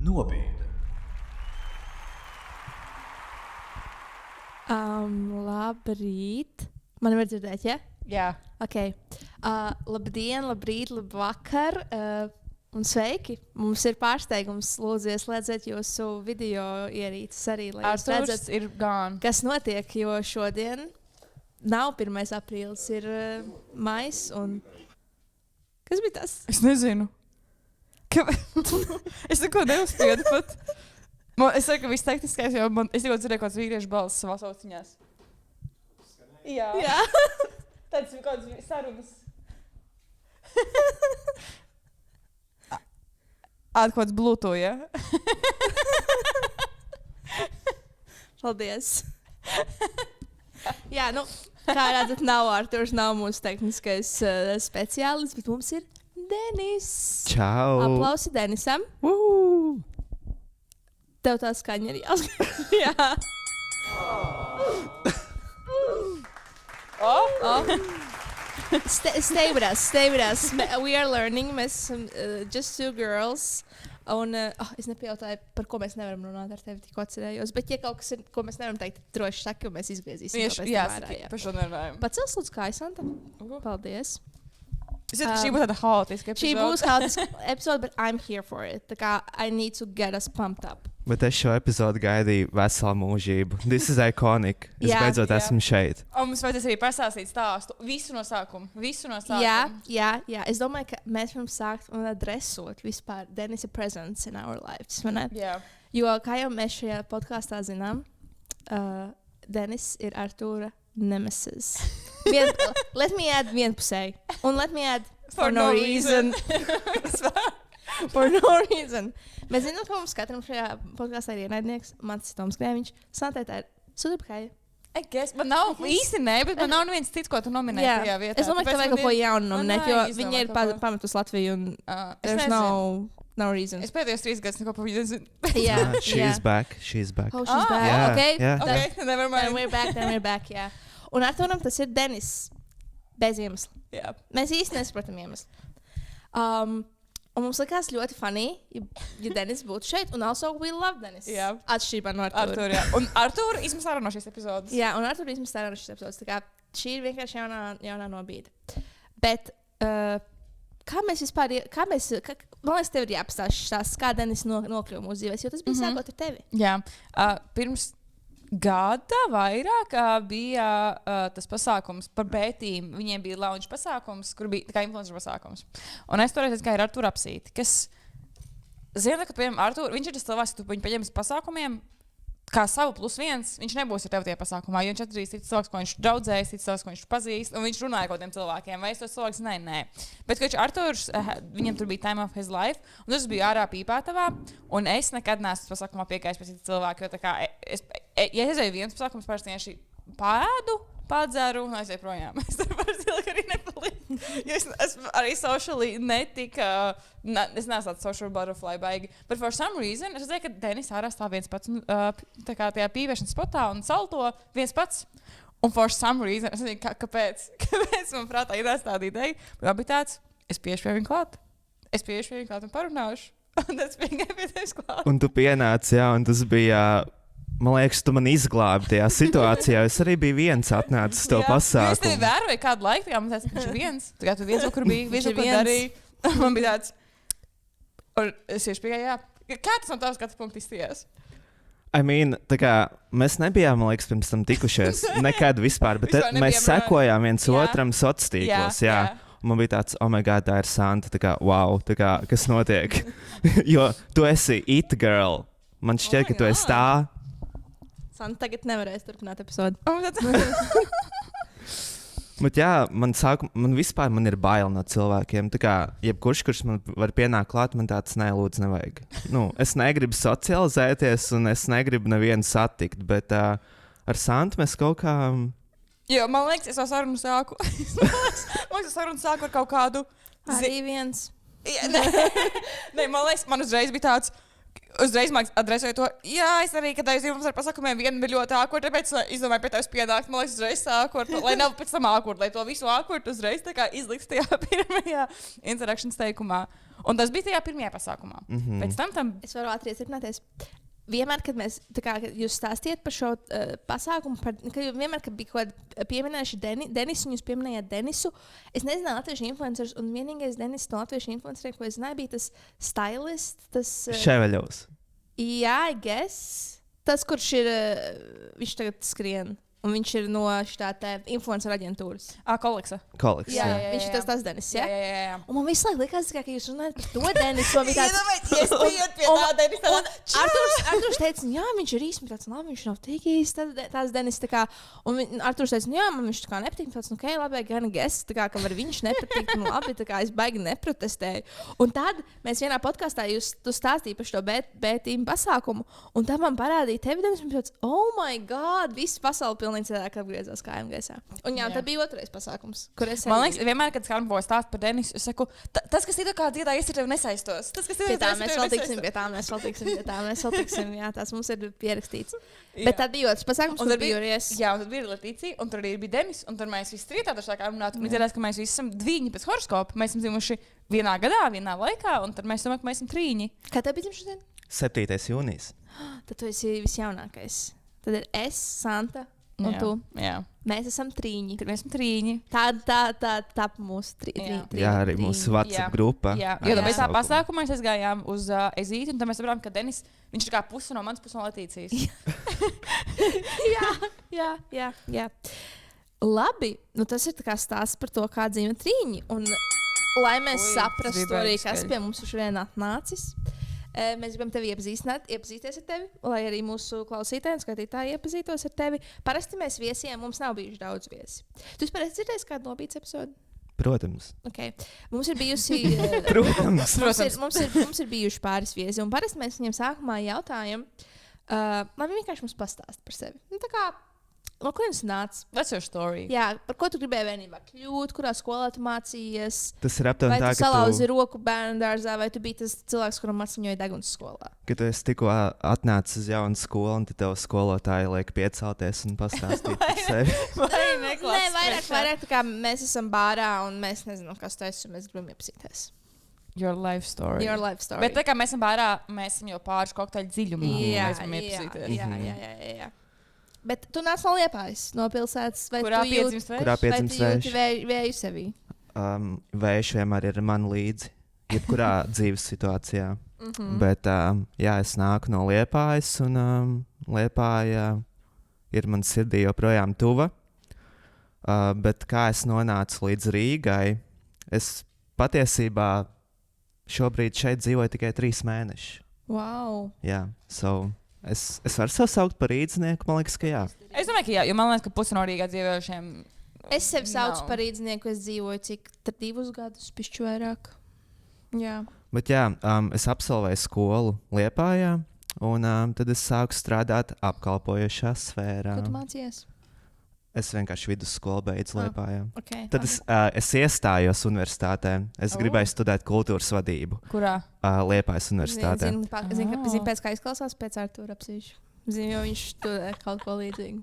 Nobiede. Labrīt. Man var dzirdēt, ja? Jā. Ok. Labdien, labrīt, labvakar. Un sveiki. Mums ir pārsteigums. Lūdzu, ieslēdziet jūsu video ierīces arī, lai jūs redzat, ir gone. kas notiek, jo šodien nav 1. aprīlis, ir maijs un... Kas bija tas? Es nezinu. Es neko neuzspiedu pat. Es saku, ka viss tehniskais, jo es tikko dzirdēju kāds vīriešu balss savās austiņās. Jā. Tāds ir kāds sarunas. Kāds Bluetooth, ja? Paldies. Jā, nu, kā redzat, nav Arturs, nav mūsu tehniskais speciālists, bet mums ir Denis. Čau! Aplausi Denisam. Tev tā skaņa ir jāsaka. Jā. Stay with us, stay with us. We are learning. Mēs esam just two girls. Un es nepajautāju, par ko mēs nevaram runāt ar tevi, tikko atcerējos. Bet, ja kaut kas ir, ko mēs nevaram teikt, droši saki, un mēs izgriezīsim. Jā, par šo nerunājam. Pacels lūdzu kājas, Anta. Paldies. Šī būs tāda haotiska epizode. Šī būs haotiska epizode, but I'm here for it. Tā kā I need to get us pumped up. Bet es šo epizodu gaidīju veselu mūžību. This is iconic. Es beidzot esmu šeit. Un mums vajadzēs arī pastāstīt stāstu. Visu no sākuma. Jā. Es domāju, ka mēs varam sākt un adresot vispār Denisa presence in our lives. Jā. Jo, kā jau mēs šajā podkāstā zinām, Denis ir Artūra nemesis. Let me add vienpusēji. Un let me add for no reason. For no reason. Mēs zinām, ka mums katram šajā podkāstā ir ienaidnieks. Mans ir Toms Krēviņš. Santē tā ir Sudripkaja. Man nav īsti ne, bet man nav neviens cits, ko tu nominēji tajā vietā. Es domāju, ka tev vajag kaut ko jaunu nominēt, jo viņa ir pametus Latviju un there's no reason. Es pēdējos 3 gadus neko par viņu nezinu. Yeah. She's back. Oh, she's back. Yeah, Okay. yeah. Okay, never mind. Then we're back, jā. Un Arturam tas ir Denis. Bez iemesla. Jā. Mēs īsti nesapratam iemeslu. Un mums likās ļoti funny, ja Denis būtu šeit. Un also we love Denis. Jā. Atšķirībā no Artura. Jā. Un Artura izmest ārā no šīs epizodes. Jā, un Artura izmest ārā no šīs epizodes. Tā kā šī ir vienkārši jaunā nobīde. Bet kā mēs vispār, man liekas, tev ir jāpastāst, kā Denis nokļuva mūsu dzīvēs, jo tas bija sākot ar tevi. Jā. Pirms gada vairāk bija tas pasākums par Bētīm. Viņiem bija launch pasākums, kur bija kā influencer pasākums. Un es toreiz gāju ar Arturu apsīt, kas, zina, ka, piemēram, Arturu, viņš ir tas cilvēks, ka tu viņu paņems pasākumiem, kā savu +1, viņš nebūs ar tevi tie pasākumā, jo viņš atradīs cits cilvēks, ko viņš draudzējas, cits cilvēks, ko viņš pazīst, un viņš runāja kaut tiem cilvēkiem, vai es tos cilvēks, nē. Bet, kad Arturs, viņam tur bija time of his life, un tas bija ārā Pīpātavā, un es nekad neesmu pasākumā piekājis pēc cita cilvēka, jo tā kā, ja es aizēju viens pasākums, parasti vienkārši padzeru un aizēju projām. Es tur parasti ilgi arī nepalīdu, jo es esmu arī socially netika, es neesmu tāds social butterfly baigi. But for some reason, es redzēju, ka Denis ārā stāv viens pats, tā kā tajā pīvēšanas spotā un salto viens pats. Un for some reason, es nezinu, kāpēc man prātā ir tāda ideja, bet bija tāds, es piešu pie viņa klāt un parunāšu. Un tas bija pie tevis klāt. Un tu pienāci, jā, un tas bija... Man liekas, tu man izglābi tajā situācijā. Es arī biju viens atnācis to pasākumu. Es tevi vēroju kādu laiku, viņš ir viens. Tā kā tu viens, kur bija, viens, kur darīja. Man bija tāds, un es tieši pieeju, jā. Kā tas no tavas skatu punkta izstījās? Tā kā mēs nebijām, man liekas, pirms tam tikušies. Nekad vispār, bet mēs sekojām viens otram sociālos tīklos, jā. Un man bija tāds, oh my god, tā ir Santa, tā kā, wow, tā kā, kas notiek? Jo tu esi it girl. Man šķiet, ka tu esi tā. Santa tagad nevarēs turpināt epizodi. Bet jā, man vispār ir bail no cilvēkiem. Tā kā jebkurš, kurš man var pienākt klāt, man tāds lūdzu nevajag. Es negribu socializēties un es negribu nevienu satikt, bet ar Santu mēs kaut kā... Jo, man liekas, es savu sarunu sāku. Man liekas, sarunu sāku ar kaut kādu... Arī viens. Nē, man liekas, man uzreiz bija tāds... Uzreiz man adresēja to, jā, es arī, kad aizjūtu mums ar pasākumiem, viena bija ļoti ākurt, tāpēc izdomāju pie tevis pienākt, man liekas, uzreiz ākurt, lai nav pēc tam ākurt, lai to visu ākurt uzreiz tā kā izliks tajā pirmajā interakšanas teikumā. Un tas bija tajā pirmajā pasākumā. Pēc tam... Es varu ātri iecerināties. Vienmēr, kad mēs, kad jūs stāstījāt par šo pasākumu, vienmēr, kad bija kaut kāda pieminējuši Denisu, un jūs pieminējāt Denisu, es nezināju latviešu influencerus, un vienīgais Denis no latviešu influenceriem, ko es zināju, bija tas stylist, tas... Ševeļovs. Jā, I guess. Tas, kurš ir, viņš tagad skrien. Un viņš ir no šitā influencer aģentūras. Koleksa. Jā, viņš ir tas Denis, jā? Jā. Un man visu laiku likās, ka jūs runājat par to Denisu. Man bija tāds... Es biju pie tā Denisa. Arturs teica, jā, viņš ir īsti tāds, labi, viņš nav tik īsti tāds Denis. Un Arturs teica, jā, man viņš tā kā nepatīk. Tāds, ok, labi, gan guess, tā kā var viņš nepatikt. Un labi, tā kā es baigi neprotestēju. Un tad mēs vienā podkastā tu stāstīji par šo B-team pasākumu. Un tad man parādīja tevi, Denis, un tāds, oh my god, viss pasauli pilnīgi cilvēki apgriezās kājām gaisā. Un jā, tad bija otrais pasākums, kur es man liekas, vienmēr, kad Skarbo stāst par Denisu, es saku, tas, kas ir kā dziedāja, es ar tevi nesaistos. Tas, kas ir pie tā, mēs vēl tiksim, jā, tas mums ir pierakstīts. Bet tad bija otrs pasākums, kur bija Juries. Jā, un tad bija Letīcija, un tur arī bija Denis, un tur mēs visi trietā sākām runāt. Un izrādās, ka mēs visi esam dviņi pēc horoskopa. Mēs esam dzimuši vienā gadā, vienā laikā, un tad mēs domājam, ka mēs esam trīņi. Kā tev bija dzimšanas diena? 7. jūnijas. Tad tu esi visjaunākais. Tad ir es, Santa. Un tu? Jā. Mēs esam trīņi. Mēs esam trīņi. Tā mūsu trīņi. Jā, arī mūsu WhatsApp grupā. Jā, jo mēs tā pasākumā aizgājām uz Ezīti, un tad mēs saprotām, ka Denis, viņš ir kā puse no manas, puse no Letīcijas. jā. Labi, nu tas ir tā kā stāsts par to, kā dzīvo trīņi. Un lai mēs saprastu arī, kas pie mums šodien atnācis. Mēs gribam tevi iepazīties ar tevi, lai arī mūsu klausītāji un skatītāji iepazītos ar tevi. Parasti mēs viesiem, mums nav bijuši daudz viesi. Tu vispār esi dzirdējis kādu nobīdes episodu? Protams. Okay. Mums ir bijusi... Protams. Mums ir bijuši pāris viesi, un parasti mēs viņiem sākumā jautājam, lai viņi vienkārši mums pastāst par sevi. Nu, tā kā... No kurienes nāc? What's your story? Jā, par ko tu gribēji bērnībā kļūt, kurā skolā tu mācījies? Tas ir aptuveni tā, ka tu salauzi roku bērnu dārzā, vai tu biji tas cilvēks, kuram atsaņoja deguns skolā? Ka tu esi tikko atnācis uz jaunu skolu, un tev skolotāji liek piecelties un pastāstīt par sevi. Nē, vairāk tā kā mēs esam bārā, un mēs nezinām, kas tu esi, un mēs gribam iepazīties. Your life story. Bet tā kā mēs esam bārā, mēs esam jau pāris kokteļu dziļumā. Jā. Bet tu nāc no Liepājas, no pilsētas, vai kurā piedzimst vējš? Kurā piedzimst vējš? Vai tu jūti vēju sevī? Vējš vienmēr ir man līdzi, jebkurā dzīves situācijā. Bet jā, es nāku no Liepājas, un Liepāja ir man sirdī joprojām tuva. Bet kā es nonācu līdz Rīgai, es patiesībā šobrīd šeit dzīvoju tikai 3 mēnešus. Wow! Jā, Es varu sev saukt par rīdznieku, man liekas, ka jā. Es domāju, ka jā, jo man liekas, ka pusi no Rīgā dzīvojušiem... Es sevi saucu par rīdznieku, es dzīvoju cik 2 gadus, pišķi vairāk. Jā. Bet jā, es absolvēju skolu Liepājā, un tad es sāku strādāt apkalpojošā sfērā. Ko tu mācījies? Es vienkārši vidusskolu beidzu Liepājā. Okay, tad es iestājos universitātē. Es gribēju studēt kultūras vadību. Kurā? Liepājas universitātē. Zinu, pēc kā izklausās pēc Artūra apsīšu. Zinu, jo viņš studē kaut ko līdzīgu.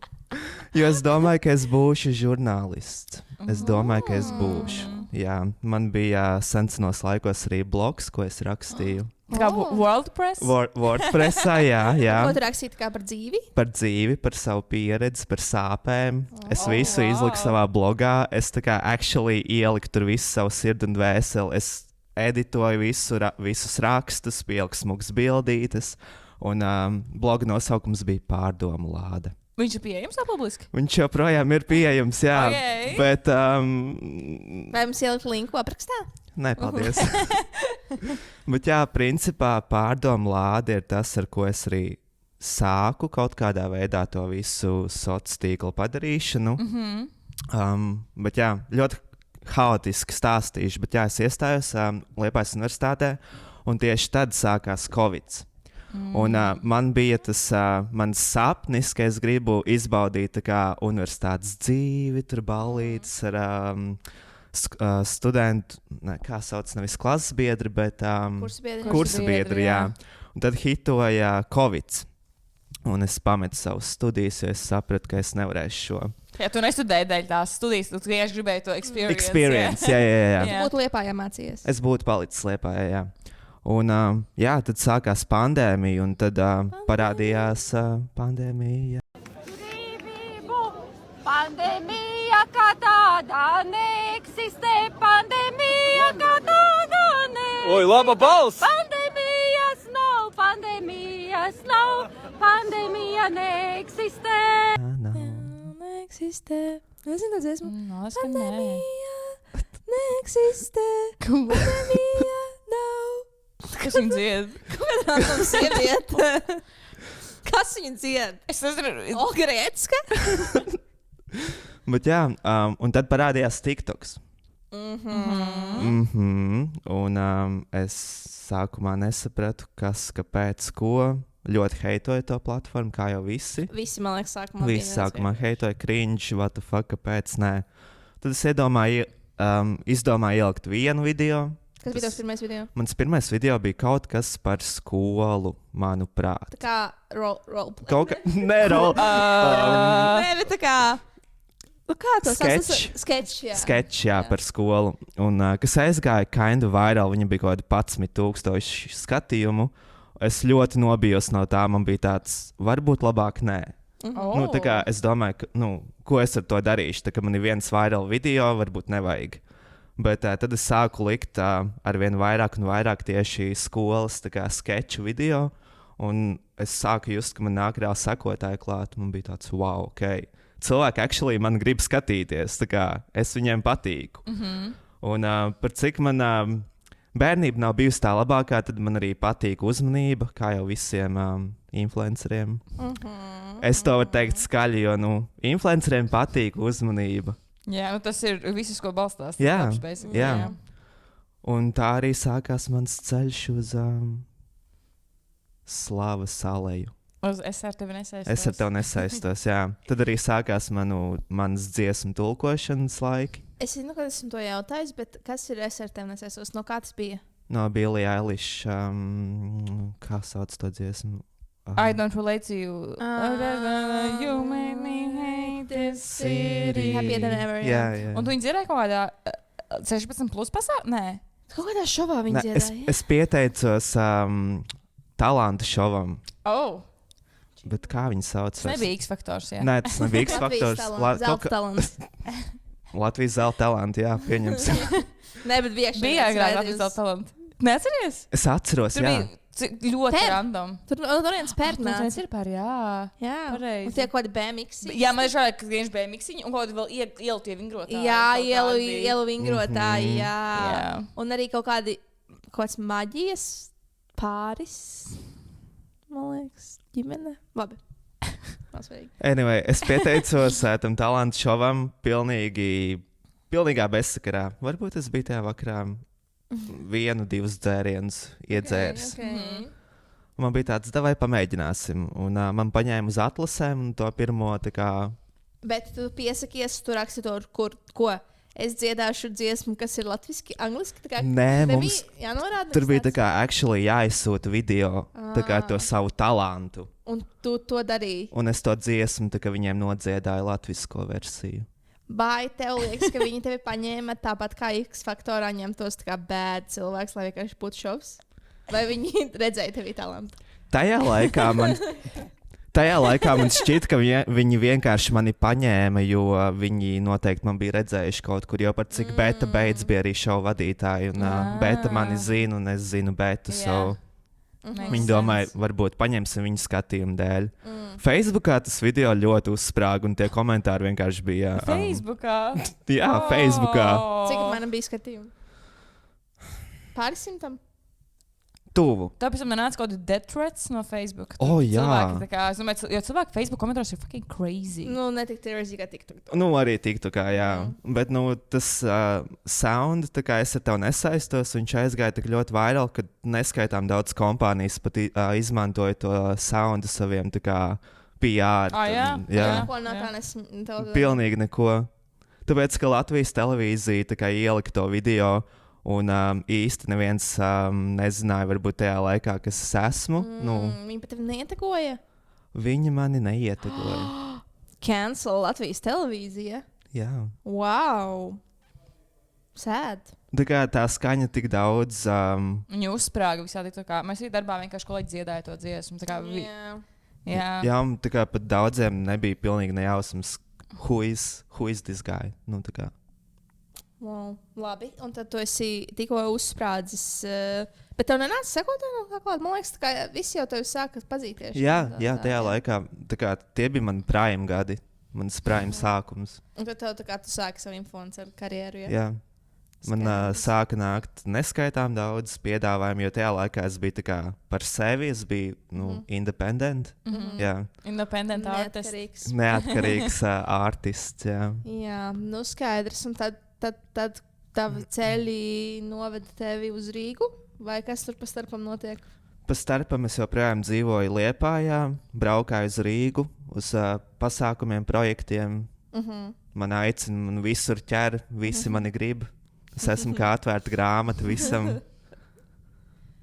Jo es domāju, ka es būšu žurnālists. Es domāju, ka es būšu. Jā, man bija senos laikos arī blogs, ko es rakstīju. Kā WordPress? WordPressā, jā. Ko tu rakstīji kā par dzīvi? Par dzīvi, par savu pieredzi, par sāpēm. Es visu izliku savā blogā. Es tā kā actually ieliku tur visu savu sirdi un dvēseli. Es editoju visus rakstus, pieliku smugas bildītes. Un bloga nosaukums bija Pārdomu lāde. Viņš ir pieejams publiski? Viņš joprojām ir pieejams, jā. Okay. Bet, vai mums ielikt linku aprakstā? Nē, paldies. Bet jā, principā Pārdomu lāde ir tas, ar ko es arī sāku kaut kādā veidā to visu sociālo tīklu padarīšanu. Bet jā, ļoti haotiski stāstīšu. Bet jā, es iestājos Liepājas universitātē, un tieši tad sākās Covid. Un man bija tas mans sapnis, ka es gribu izbaudīt tā kā universitātes dzīvi, tur ballītes ar studentu, kā sauc, nevis klases biedri, bet kursa biedri, jā. Un tad hitoja Covid. Un es pametu savus studijas, jo es sapratu, ka es nevarēšu šo. Ja tu nestudēji dēļ tās studijas, tu vienkārši gribēji to Experience, jā. Tu būtu Liepājā mācījies. Es būtu palicis Liepājā, jā. Un tad sākās pandēmija, un tad parādījās pandēmija. Pandēmija kā tāda neeksistē, pandēmija kā tāda neeksistē. Oi, laba balss! Pandēmijas nav, pandēmija neeksistē. Neeksistē. Nezinu, tas esmu. Es ka nē. Neeksistē. Pandēmija nav. Kas viņa dzied? Random sieviete. Kas viņa dzied? Es nezinu. Olga Riecka? Bet jā, un tad parādījās TikToks. Un es sākumā nesapratu, kas, kāpēc, ko. Ļoti heitoju to platformu, kā jau visi. Visi, man liekas, sākumā. Visi sākumā heitoju, cringe, what the fuck, kāpēc nē. Tad es izdomāju ielikt vienu video. Kas bija tavs pirmais video? Mans pirmais video bija kaut kas par skolu, manuprāt. Tā kā roleplay. Kaut kā, nē, Nē, bet tā kā... Kā to Sketch, jā, par skolu. Un, kas aizgāja kinda viral, viņa bija kaut kādi 11,000 skatījumu. Es ļoti nobijos no tā, man bija tāds, varbūt labāk nē. Nu, tā kā es domāju, ka, ko es ar to darīšu, tā kā man ir viens viral video, varbūt nevajag. Bet tad es sāku likt arvien vairāk un vairāk tieši skolas sketču video, un es sāku just, ka man nāk reāli sekotāji klāt, man bija tāds, wow, ok. Cilvēki actually man grib skatīties, tā kā es viņiem patīku. Un par cik man bērnība nav bijusi tā labākā, tad man arī patīk uzmanība, kā jau visiem influenceriem. Es to varu teikt skaļi, jo influenceriem patīk uzmanība. Jā, tas ir viss, ko balstās. Jā, jā. Un tā arī sākās mans ceļš uz slavas aleju. Es ar tevi nesaistos. Es ar tevi nesaistos, jā. Tad arī sākās manas dziesmu tulkošanas laiki. Es zinu, ka esmu to jautājis, bet kas ir es ar tevi nesaistos? No kā tas bija? No Billie Eilish, kā sauc to dziesmu? I don't relate to you. You made me hate this city. Happier than ever. Jā. Un tu viņi dzirdēja kaut kādā 16 plus pasākumā? Nē. Kaut kādā šovā viņi dzirdēja. Es pieteicos talantu šovam. Bet kā viņi sauc? Tas nebija X-faktors, jā. Nē, tas nebija X-faktors. Zelta talants. Latvijas zelta talanti, jā, pieņemsim. Nē, bet bija agrāk Latvijas zelta talanti. Neatceries? Es atceros, tur jā. Bija ļoti random. Tur viens pērnāts. Tas ir par, jā. Un tie kaut kādi BMX. Jā, man ir žēl, ka viņš BMX un kaut kādi vēl ielu tie vingrotāji. Jā, ielu vingrotāji, jā. Un arī kaut kāds maģijas pāris. Man liekas, ģimene. Labi. Anyway, es pieteicos tam talantu šovam pilnīgā bezsakarā. Varbūt es biju tajā vakarā 1-2 dzērienus iedzēris. Okay. Man bija tāds, davai pamēģināsim. Un man paņēma uz atlasēm un to pirmo tā kā... Bet tu piesakies, tu raksti to, ko? Es dziedāšu dziesmu, kas ir latviski, angliski. Nē, mums jānorāda. Tur bija tā kā actually jāizsūta video, tā kā to savu talantu. Un tu to darīji. Un es to dziesmu, tā kā viņiem nodziedāju latvisko versiju. Vai tev liekas, ka viņi tevi paņēma tāpat kā X-faktorā ņemtos tā kā bad cilvēks, lai vienkārši būtu šovs? Vai viņi redzēja tevi talantu? Tajā laikā man šķiet, ka viņi vienkārši mani paņēma, jo viņi noteikti man bija redzējuši kaut kur, jo par cik Beta beidz bija arī šovu vadītāji, un Beta mani zina, un es zinu Betu, viņi domāja, varbūt paņemsim viņu skatījumu dēļ. Facebookā tas video ļoti uzsprāga, un tie komentāri vienkārši bija... Facebookā? Jā, Facebookā. Cik man bija skatījumi? Pāris simtam? Tuvu. Tāpēc man nāca kaut kādi death threats no Facebook. Jā. Es domāju, jo cilvēki Facebook komentāros ir fucking crazy. Ne tik crazy kā TikTok. Arī TikTokā, jā. Bet tas sound, tā kā es ar tevi nesaistos, viņš aizgāja tik ļoti viral, ka neskaitām daudz kompānijas pat izmantoja to soundu saviem tā kā PR. Jā. Ko no tā nesmu? Pilnīgi neko. Tāpēc, ka Latvijas televīzija tā kā ielika to video, un īsti neviens nezināja, varbūt tajā laikā, kas es esmu. Viņi pat tevi neietekoja? Viņi mani neietegoja. Cancel Latvijas televīzija. Jā. Wow! Sēd. Tā kā tā skaņa tik daudz. Viņi uzsprāga visādi. Mēs arī darbā vienkārši kolēģi dziedāja to dziesmu. Jā. Jā, tā kā pat daudziem nebija pilnīgi nejausmas, who is this guy. Nu, tā kā. Wow. Labi, un tad tu esi tikko uzsprādzis. Bet tev nenāca sekotājā no kā klāt? Man liekas, ka visi jau tevi sāka pazīties. Jā, tajā laikā. Tā kā tie bija mani prime gadi. Mans prime sākums. Un tad tev tā kā tu sāki savu influenceru karjeru. Jā. Man sāka nākt neskaitām daudz piedāvājumu, jo tajā laikā es biju tā kā par sevi, es biju independent. Jā. Independent artists. Neatkarīgs artists, jā. Jā, nu skaidrs. Un tad tavi ceļi noveda tevi uz Rīgu? Vai kas tur pa starpam notiek? Pa starpam es joprojām dzīvoju Liepājā, braukāju uz Rīgu, uz pasākumiem, projektiem. Man aicina, man visur ķer, visi mani grib. Es esmu kā atvērta grāmata visam.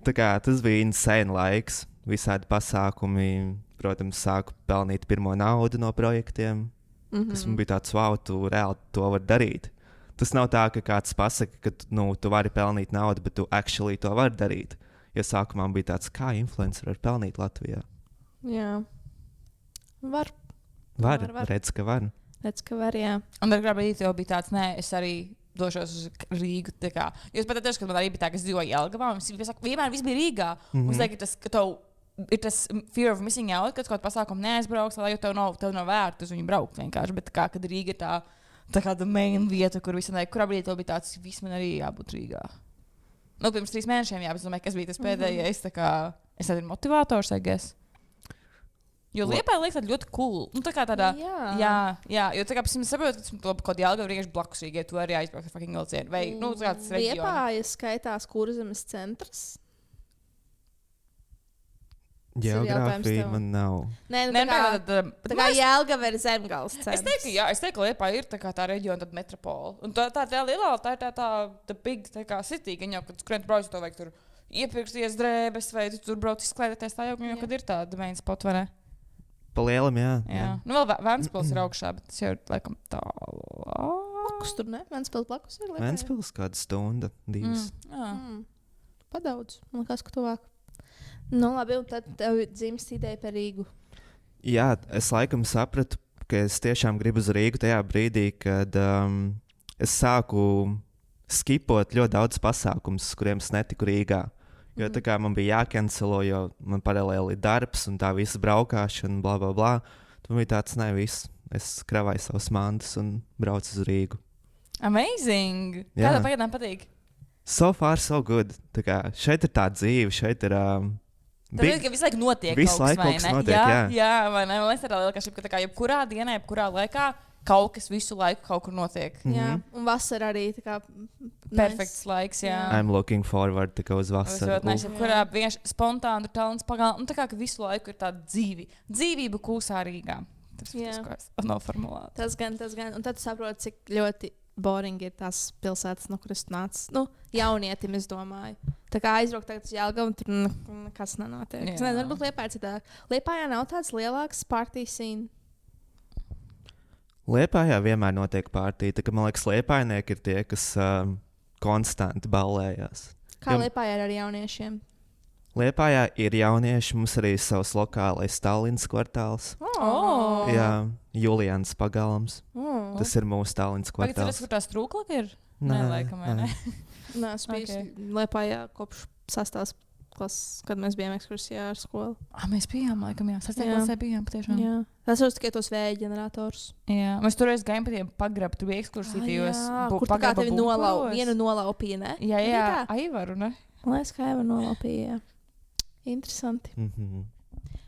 Tā kā tas bija insane laiks, visādi pasākumi. Protams, sāku pelnīt pirmo naudu no projektiem, kas man bija tāds, wow, tu reāli to vari darīt. Tas nav tā, ka kāds pasaka, ka tu vari pelnīt naudu, bet tu actually to vari darīt. Jo sākumā bija tāds, kā influencer var pelnīt Latvijā. Jā. Var. Redz, ka var. Redz, ka var, jā. Un tad gribēju, jau bija tāds, nē, es arī došos uz Rīgu. Jūs pat teicat, ka man arī bija tā, ka es dzīvoju Jelgavā, un vienmēr viss bija Rīgā. Un es teiktu, ka tev ir tas fear of missing out, kad kaut kādu pasākumu neaizbrauks, lai tev nav vērts uz viņu braukt vienkārši. Bet kad Rīga ir tā kā main vieta, kur visam nē, kurā brīdī tev bija tāds, viss man arī jābūt Rīgā. Nu, pirms 3 mēnešiem, jā, bet es domāju, kas bija tas pēdējais, es esmu motivators, I guess. Jo Liepāja liekas ļoti cool. Nu, tā kā tādā, jā, jo tā kā es saprotu, ka kaut kādā Jelgavā vienkārši blakus Rīgai, tu arī aizbraukt ar fucking vilcienu. Vai, nu, tāds reģions. Liepāja skaitās Kurzemes centrs. Geogrāfija man nav. Nē, tā kā Jelgava ir Zemgales centrs. Es teiktu, ka Liepāja ir tā reģiona, tad metropola. Un tā lielā, tā ir tā big, tā kā city, ka jau, kad skrien brauc, to vajag tur iepirksties drēbes, vai tu tur brauc izklaidēties, tā jau, kad ir tāda main spot, vai ne? Pa lielam, jā. Nu, vēl Ventspils ir augšā, bet tas jau ir laikam tālāk. Blakus tur, ne? Ventspils blakus ir Liepāja. Ventspils kāda stunda, 2. Padaudz, man liekas, ka tuvāk. Nu, labi, un tad tev dzimst ideja par Rīgu. Jā, es laikam sapratu, ka es tiešām gribu uz Rīgu tajā brīdī, kad es sāku skipot ļoti daudz pasākumus, kuriem es netiku Rīgā. Jo tā kā man bija jākancelo, jo man paralēli ir darbs un tā visa braukšana, bla, bla, bla. Tad bija tāds, ne, viss. Es kravāju savus mantas un braucu uz Rīgu. Amazing! Kā tev pagaidām patīk? So far, so good. Tā kā šeit ir tā dzīve, šeit ir... Tad ir, ka visu laiku notiek visu kaut kas, laiku vai ne? Notiek, jā, vai ne? Man liekas, tā ir liela kašība, ka tā kā jebkurā dienā, jebkurā laikā kaut kas visu laiku kaut kur notiek. Jā, un vasara arī tā kā... Perfekts laiks, jā. I'm looking forward to go uz vasaru. Kurā vienkārši spontāni ir talants pagāla. Un tā kā visu laiku ir tāda dzīvība kūsā Rīgā. Tas ir tas, ko es noformulēju. Tas gan. Un tad tu saproti, cik ļoti boring ir tās pilsētas, no kuras nāc. Nu, jaunietim, es domāju. Tā kā aizbraukt tagad uz Jelgavu, un tur nekas nenotiek. Es nezinu, varbūt Liepājā citāk. Liepājā nav tāds lielāks party scene. Liepājā vienmēr notiek partija. Man liekas, liepājnieki ir tie, kas konstanti ballējās. Kā Liepājā ir ar jauniešiem? Liepājā ir jaunieši, mums arī savs lokālais Tallinas kvartāls. Oh. Jā, Julians Pagalms. Tas ir mūsu Tallinas kvartāls. Vai tas ir, kur tā strūklaka ir? Nē, laikam, vai ne? Nē, es biju Liepājā kopš 6. klases, kad mēs bijām ekskursijā ar skolu. Mēs bijām, laikam, jā. 6. klasē bijām, patiešām. Jā. Tas ir tikai tos vēja ģenerators. Jā, mēs toreiz gājām pa tiem pagrabu, tur bija ekskursija. Kur tā kā tevi vienu nolaupīja, ne? Jā, Aivaru, ne? Man liekas, ka Aivaru nolaupīja, jā. Interesanti.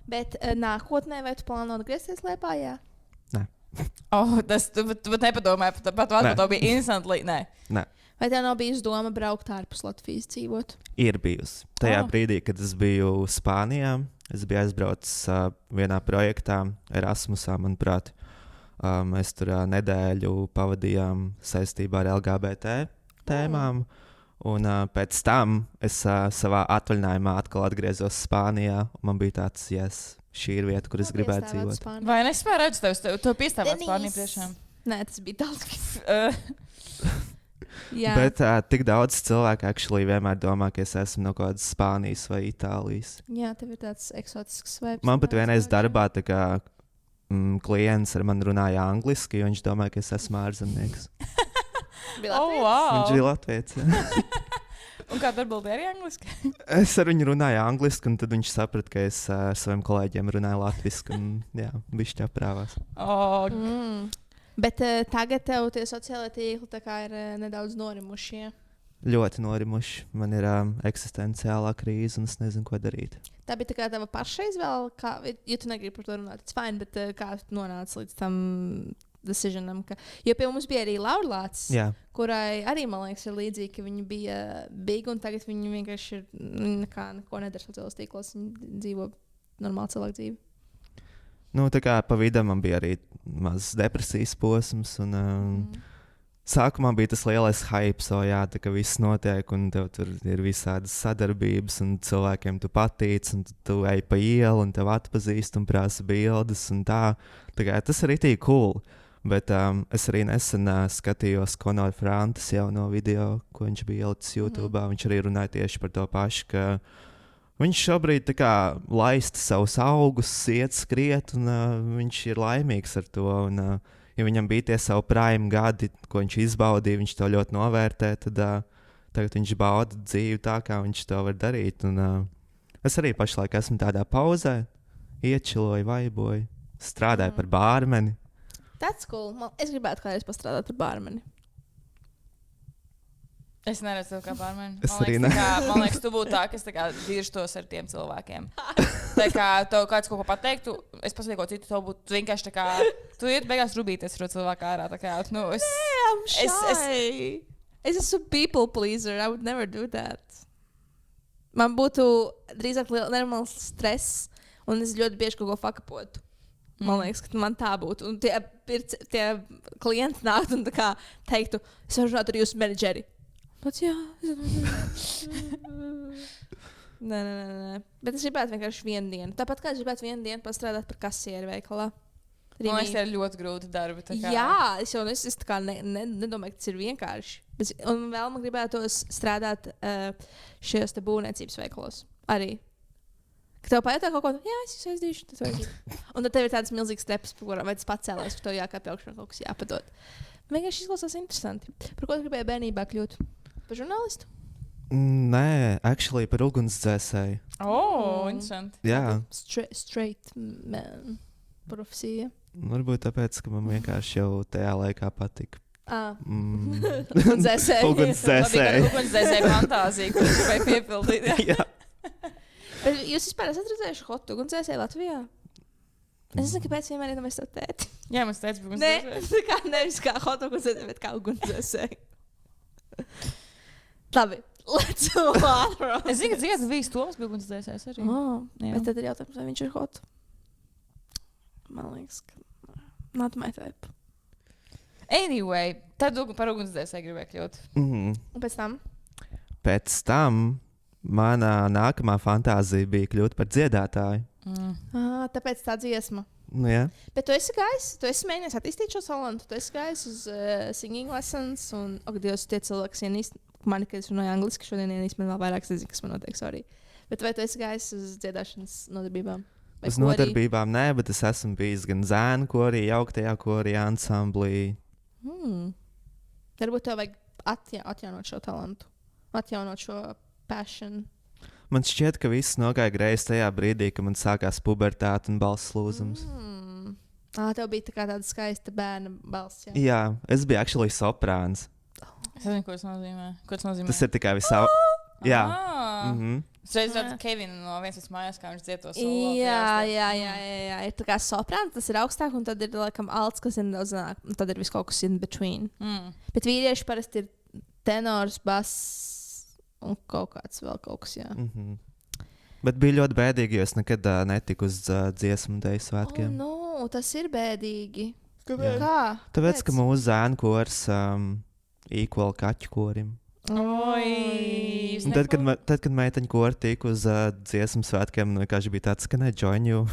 Bet nākotnē vai tu plāno atgriezties Liepājā? Nē. Tas tu nepadomāji, pat to bija instantly, nē. Vai tev nav bijusi doma braukt ārpus Latvijas dzīvot? Ir bijusi. Tajā brīdī, kad es biju Spānijā, es biju aizbraucis vienā projektā Erasmusā, manuprāt. Mēs tur nedēļu pavadījām saistībā ar LGBT tēmām. Un pēc tam es savā atvaļinājumā atkal atgriezos Spānijā. Man bija tāds, yes, šī ir vieta, kur es gribētu dzīvot. Vai nespēju redzēt, tev piestāvēt Spāniju priekšām? Nē, tas bija daudz. Bet tik daudz cilvēku actually vienmēr domā, ka es esmu no kaut kādas Spānijas vai Itālijas. Jā, tev ir tāds eksotisks vibes. Man pat vienreiz darbā tā kā klients ar mani runāja angliski, jo viņš domāja, ka es esmu ārzemnieks. Viņš bija Latvijas. Un kā tu atbildēji arī angliski? Es ar viņu runāju angliski, un tad viņš saprata, ka es ar saviem kolēģiem runāju latviski. Jā, bišķi aprāvās. Bet tagad tev tie sociālai tīkli tā kā ir nedaudz norimuši. Ja? Ļoti norimuši. Man ir eksistenciālā krīze, un es nezinu, ko darīt. Tā bija tā kā tava paša izvēle, ja tu negribi par to runāt, tas fine, bet kā tu nonāci līdz tam decisionam, jo pie mums bija arī Laurlāts, kurai arī, man liekas, ir līdzīgi, ka viņa bija big, un tagad viņa vienkārši ir neko nedara sociālos tīklos, viņa dzīvo normālu cilvēku dzīvi. Nu, tā kā pa vidu man bija arī mazs depresijas posms, un sākumā bija tas lielais hype, tā kā viss notiek, un tev tur ir visādas sadarbības, un cilvēkiem tu patīc, un tu ej pa ielu, un tev atpazīst, un prasa bildes, un tā kā tas arī tī cool. Bet es arī nesen skatījos Konora Frantas jauno video, ko viņš bija ielicis YouTube. Viņš arī runāja tieši par to pašu, ka viņš šobrīd tā kā laista savus augus, iet skriet, un viņš ir laimīgs ar to. Un, ja viņam bija tie savu prime gadi, ko viņš izbaudīja, viņš to ļoti novērtē, tad tagad viņš bauda dzīvi tā, kā viņš to var darīt. Un, es arī pašlaik esmu tādā pauzē, iečiloju, vaiboju, strādāju par bārmeni. Tas cool. Es gribētu kādreiz pastrādāt par bārmeni. Es neredzu tev kā bārmeni. Man liekas, tu būtu tā, kas dirstos ar tiem cilvēkiem. Tā kā tev kāds kaut ko pateiktu, es pasaku ko citu, tev būtu vienkārši tā kā, tu iet beigās rubīties ar cilvēku ārā. Tā kā, I'm shy. Es esmu people pleaser. I would never do that. Man būtu drīzāk nenormāls stress, un es ļoti bieži kaut ko fakapotu. Man liekas, ka man tā būtu. Un tie klienti nāktu un teiktu, es varu runāt ar jūsu menedžeri. Bet jā. Nē. Bet es gribētu vienkārši vienu dienu. Tāpat kā es gribētu vienu dienu pastrādāt par kasieri veikalā. Man liekas, tie ir ļoti grūti darbi. Jā, es jau nedomāju, ka tas ir vienkārši. Un vēl man gribētos strādāt šajos te būvniecības veikalos. Arī. Ka tev pajautā kaut ko, jā, es jūs aizdīšu. Un tad tev ir tāds milzīgs steps, vai tas pacēlās, ka tev jākāpj augšā kaut kas jāpadod. Vienkārši izklausās interesanti. Par ko tu gribēji bērnībā kļūt? Par žurnālistu? Nē, actually par ugunsdzēsēju. Interesanti. Jā. Straight man profesija. Varbūt tāpēc, ka man vienkārši jau tajā laikā patika. Ugunsdzēsēju. Ugunsdzēsēju fantāzija, ko tu gribēji piepildīt. Jā. Bet jūs vispār esat redzējuši hot ugunsdzēsēju Latvijā? Es nezinu, kāpēc vienmēr iedomājas to tēti. Jā, mums tētis bija ugunsdzēsēju. Nevis kā hot ugunsdzēsēju, bet kā ugunsdzēsēju. Labi, let's go on. Es zinu, ka dziesmas bija Toms bija ugunsdzēsējs arī. Bet tad ir jautājums, vai viņš ir hot. Man liekas, ka not my type. Anyway, tad par ugunsdzēsēju gribēju kļūt. Un pēc tam? Mana nākamā fantāzija bija kļūt par dziedātāju. Tāpēc tā dziesma. Nu, jā. Bet tu esi gājis, tu esi mēģinājis attīstīt šo talantu. Tu esi gājis uz singing lessons. Un, Dievs, tie cilvēki, kas ienīst mani, kad es runāju angliski, šodien ienīst man vēl vairāk, es nezinu, kas man notiek, sorry. Bet vai tu esi gājis uz dziedāšanas nodarbībām? Uz nodarbībām nē, bet es esmu bijis gan zēnu korī, jauktajā korī, ansamblī. Varbūt tev vajag atjaunot šo talantu, atjaunot šo passion. Man šķiet, ka viss nogāja greizi tajā brīdī, kad man sākās pubertāte un balss lūzums. Tev bija tāda skaista bērna balss. Jā, es biju actually soprāns. Es nezinu, ko tas nozīmē. Tas ir tikai visā. Jā. Es reiz redzu Kevinu no vienas mājās, kā viņš dzied to solo. Jā. Ir tā kā soprāns, tas ir augstāk, un tad ir laikam alts, kas ir nedaudz zanāk, un tad ir viss kaut kas in between. Bet vīrieši parasti ir tenors, bass. Un kaut kāds vēl kaut kas, jā. Bet bija ļoti bēdīgi, jo es nekad netiku uz dziesmu deju svētkiem. Tas ir bēdīgi. Kāpēc? Tāpēc, ka mūsu zēnu kors equal kaķu korim. Oi, Un tad, kad meiteņa kori tika uz dziesmu svētkiem, vienkārši bija tāds, ka join you.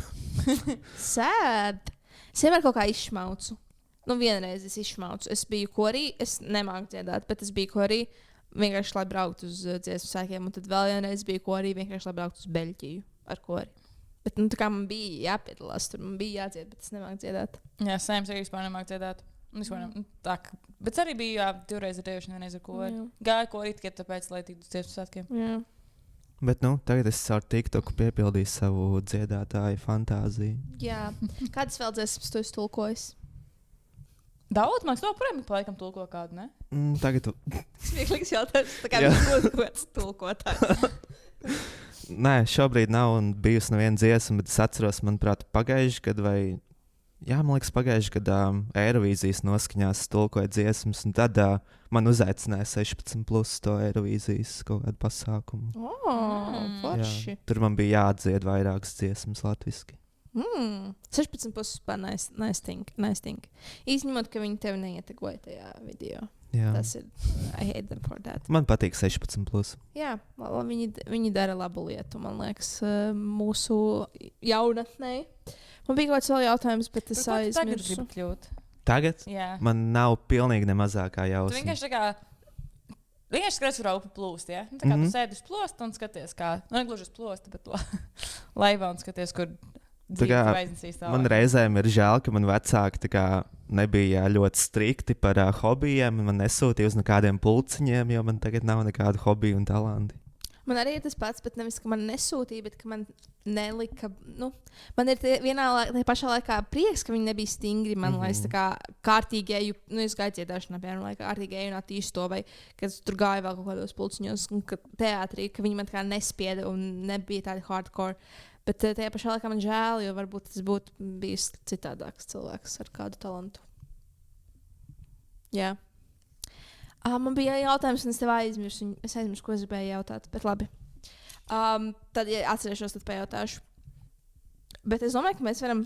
Sad. Es vienmēr kaut kā izšmaucu. Vienreiz es izšmaucu. Es biju korī, es nemāku dziedāt, bet es biju korī vienkārši, lai brauktu uz dziesmu svētkiem. Un tad vēl vienreiz biju korī vienkārši, lai brauktu uz Beļģiju ar kori. Bet tā kā man bija jāpiedalās tur, man bija jādzied, bet es nemāku dziedāt. Jā, Sēms arī vispār nemāk dziedāt. Bet arī bija divreiz ar tevi, vienreiz ar kori. Gāja korī tikai tāpēc, lai tiktu uz dziesmu svētkiem. Jā. Bet tagad es caur TikToku piepildīju savu dziedātāju fantāziju. Jā. Kādas vēl dziesmas tu esi tulkojis? Daudz, man liekas, projām laikam tulko kādu, ne? Tagad... Smieklīgs jautājums, tā kā būs gods tulkotājs. Nē, šobrīd nav un bijusi neviena dziesma, bet es atceros, manuprāt, pagājuši gadu vai... Jā, man liekas, pagājuši gadā Eirovīzijas noskaņās tulkoja dziesmas, un tad man uzaicināja 16+ to Eirovīzijas kaut kādu pasākumu. Forši. Tur man bija jāatdzied vairākas dziesmas latviski. 16+ vispār nice thing. Izņemot, ka viņi tevi neietegoja tajā video. Jā. Tas ir, I hate them for that. Man patīk 16+. Jā, viņi dara labu lietu, man liekas, mūsu jaunatnē. Man bija kaut kāds vēl jautājums, bet es aizmirsu. Tagad? Jā. Man nav pilnīgi ne mazākā Tu jausma. vienkārši skaties, kur aupa plūst, ja? Tā kā tu sēdi uz plosta un skaties, kā, negluži uz plosta, bet laivā un skaties, kur dzīve aiznesīs tālāk. Man reizēm ir žēl, ka man vecāki nebija ļoti strikti par hobijiem. Man nesūtīja uz nekādiem pulciņiem, jo man tagad nav nekādu hobiju un talanti. Man arī ir tas pats, bet nevis, ka man nesūtīja, bet ka man nelika. Man ir vienā pašā laikā prieks, ka viņi nebija stingri. Man liekas, tā kā kārtīgi eju, es gāju dziedāšanā, piemēram, lai kārtīgi eju un attīstu to, vai kad tur gāju vēl kaut kādos pulciņos, un teātrī, ka viņi man tā kā nespieda un nebija tādi hardcore. Bet tajā pašā laikā man žēl, jo varbūt tas būtu bijis citādāks cilvēks ar kādu talantu. Jā. Man bija jautājums, un es tev aizmirsu. Es aizmirsu, ko es gribēju jautāt, bet labi. Tad, ja atcerēšos, tad pajautāšu. Bet es domāju, ka mēs varam...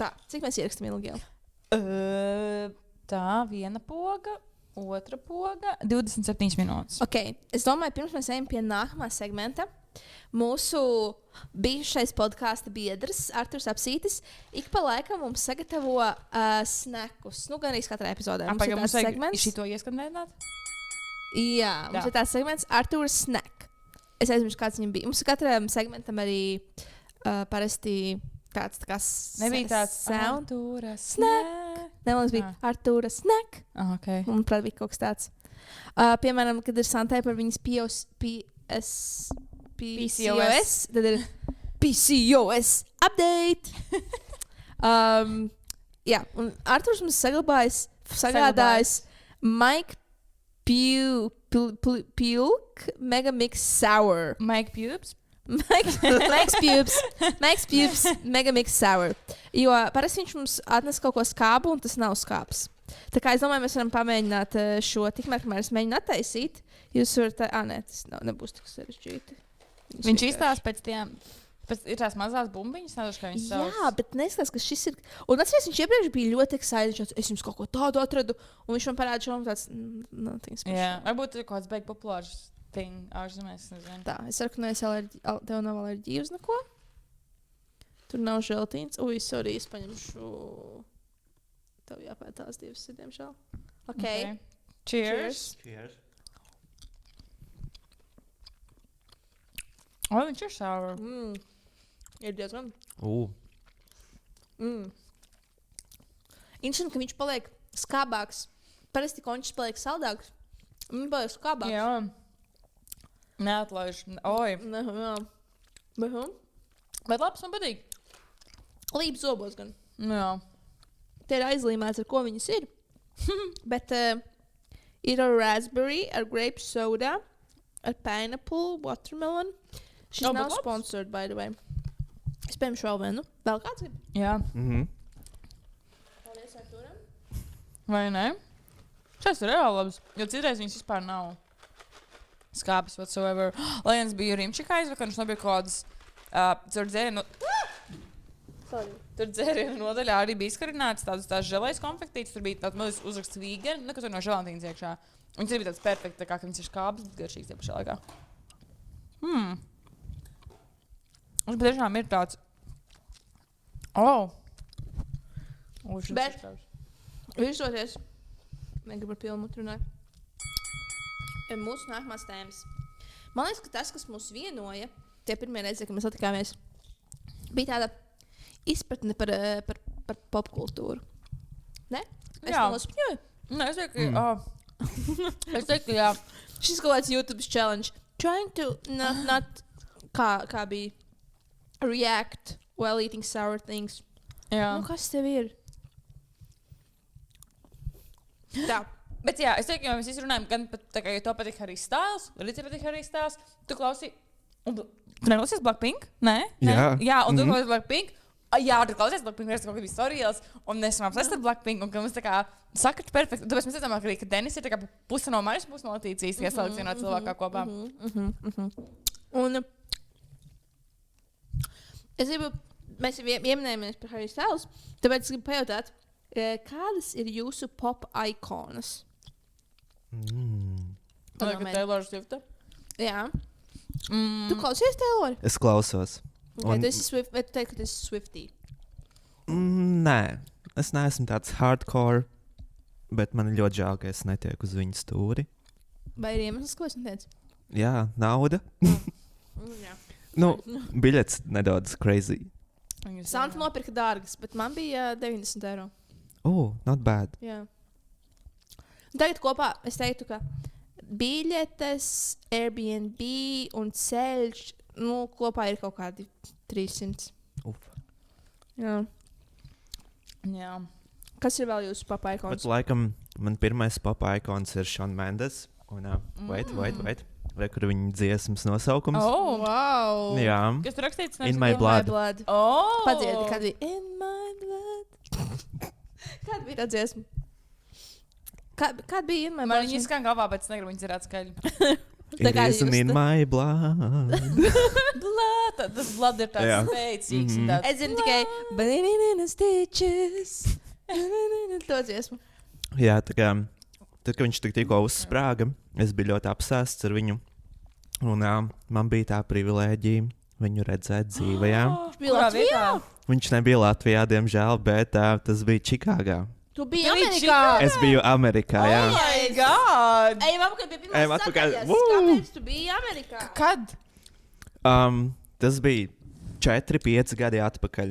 Tā, cik mēs ierakstām ilgi jau? Tā, viena poga, otra poga, 27 minūtes. Ok, es domāju, pirms mēs ejam pie nākamā segmenta. Mūsu bijušais podkāsta biedrs, Arturs Apsītis, ik pa laikam mums sagatavo snakus. Gan arī katrā epizodē. Mums ir tāds segments. Šito ieskandināt? Jā, mums ir tāds segments Arturs Snack. Es aizmirsu, kāds viņam bija. Mums katram segmentam arī parasti kāds tā kā nebija tāds Artura Snack. Ne, mums bija Artura Snack. Okay. Un, prāt, bija kaut kas tāds. Piemēram, kad ir Santai par viņas PCOS, tad ir PCOS update. Jā, un Arturs mums sagādājis Mike Pulk Megamix Sour. Mike Pubes? Mike's Pubes Megamix Sour. Jo parasti viņš mums atnes kaut ko skābu, un tas nav skābs. Tā kā es domāju, mēs varam pamēģināt šo, tikmēr, kamēr es mēģinu attaisīt. Jūs varat, nē, tas nebūs tik sarežģīti. Viņš izstāsta pēc tiem, ir tās mazās bumbiņas, nedaudz, kā viņas sauc. Jā, bet neskatās, ka šis ir, un atceries, viņš iepriekš bija ļoti excited, es jums kaut ko tādu atradu, un viņš man parāda šo, un tāds, nothing special. Jā, varbūt ir kaut kāds beig populārs thing, ārzemēs, nezinu. Tā, es saku, ka tev nav alerģija uz neko. Tur nav želtīns. Ui, sorry, es paņemšu, tev jāpēt tās divas, diemžēl. Okay. Cheers. O, viņš ir sour. Ir diezgan. Interesanti, ka viņš paliek skābāks. Parasti končs paliek saldāks. Viņš paliek skābāks. Jā. Neatlaiž. Oi. Jā. Bet labs man patīk. Līp zobos gan. Jā. Te ir aizlīmēts, ar ko viņas ir. Bet ir ar raspberry, ar grape soda, ar pineapple, watermelon. Šis nav sponsored, by the way. Es pēmšu vēl vienu. Vēl kāds grib? Jā. Paldies Arturam. Vai ne? Šis ir reāli labs. Jo citreiz viņas vispār nav skāpis whatsoever. Lai viens bija Rimčikā aizvakar, viņš nebija kaut kādas tur dzērienu. Tur dzērienu nodaļā arī bija izkarināts tās želējas konfektītes. Tur bija tāds mazs uzraksts vegan, kas tur no želantīnas iekšā. Viņas ir tāds perfekts, kā viņas ir skābas, bet garšīgs tie pašā laikā. Viņš patiešām ir tāds. Bet visoties, negribu par pilnu runāt. Mūsu nākamās tēmas. Man liekas, ka tas, kas mūs vienoja, tie pirmie reizi, kad mēs satikāmies, bija tāda izpratne par popkultūru. Ne? Es nospņoju. Nē, es teiktu, ka jā. Šis kaut kāds YouTube challenge. Trying to not kā bija react while eating sour things. Jā. Nu, kas tev ir? Tā. Bet jā, es teiktu, ka mēs visi runājam, gan pat tā kā, ja to patīk Harry Styles, arī tev patīk Harry Styles, tu klausi, un tu neklausies Blackpink? Nē? Jā, un tu klausies Blackpink? Jā, tu klausies Blackpink, mēs kaut kā bija storijas, un mēs runājam saistīt Blackpink, un ka mums tā kā sakart perfekti. Un tāpēc mēs redzam, ka Denis ir tā kā puse no manis, puse no Latīcijas, ja saliks vienā cilvēkā kopā. Un es gribu, mēs ieminējamies par Harry Styles, tāpēc es gribu pajautāt, kādas ir jūsu pop ikonas? Taylor Swift. Jā. Tu klausies Taylor? Es klausos. Okay, tu teiksi, ka tu esi Swiftie. Nē, es neesmu tāds hardcore, bet man ir ļoti žēl, ka es netieku uz viņu stūri. Vai ir iemesls, ko es neteicu? Jā, nauda. Jā. Nu, biļets nedaudz crazy. Santa nopirka dārgas, bet man bija 90 eiro. Not bad. Jā. Tagad kopā es teiktu, ka biļetes, Airbnb un ceļš, nu, kopā ir kaut kādi 300. Jā. Jā. Kas ir vēl jūsu pop ikons? Bet laikam man pirmais pop ikons ir Shawn Mendes. Un, wait. Re, kur viņa dziesmas nosaukums. Wow! Jā. Kas tur rakstīts? In my blood. Padziedi, kad bija In my blood. Kāda bija tā dziesma? Kāda bija In my blood? Man viņa skan galvā, bet es negribu viņu dzirāt skaļi. It isn't in my blood. Blood. Tas blood ir tāds spēcīgs. Es zinu tikai Banana in the stitches. To dziesmu. Jā, tā kā tad, kad viņš tikko uzsprāga, es biju ļoti apsēsts ar viņu. Un man bija tā privilēģija viņu redzēt dzīvē. Viņš bija Latvijā? Viņš nebija Latvijā, diemžēl, bet tas bija Čikāgā. Tu biji Amerikā? Es biju Amerikā, jā. Oh my god! Ejam apakaļ pie pirmās atpakaļ. sadaļas. Kāpēc tu biji Amerikā? Kad? Tas bija 4-5 gadi atpakaļ.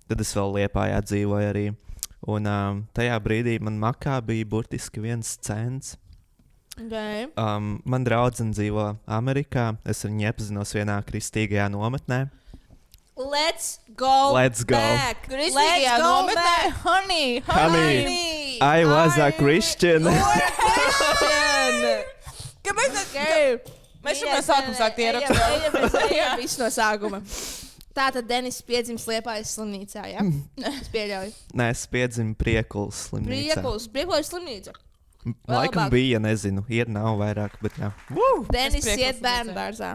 Tad es vēl Liepājā dzīvoju arī. Un tajā brīdī man makā bija burtiski 1 cents. Okay. Man draudzene dzīvo Amerikā. Es ar viņu iepazinos vienā kristīgajā nometnē. Let's go back. Kristīgajā nometnē. Honey. I was a Christian. Kāpēc tas ir? Mēs jau no sākuma sākt ierakstīt. Ejam visu no sākuma. Tātad Denis piedzimis Liepājas slimnīcā, jā? Es pieļauju. Nē, es piedzimu Priekulas slimnīcā. Priekulas slimnīca. Laikam bija, nezinu, ir nav vairāk, bet jā. Denis iet bērndārzā.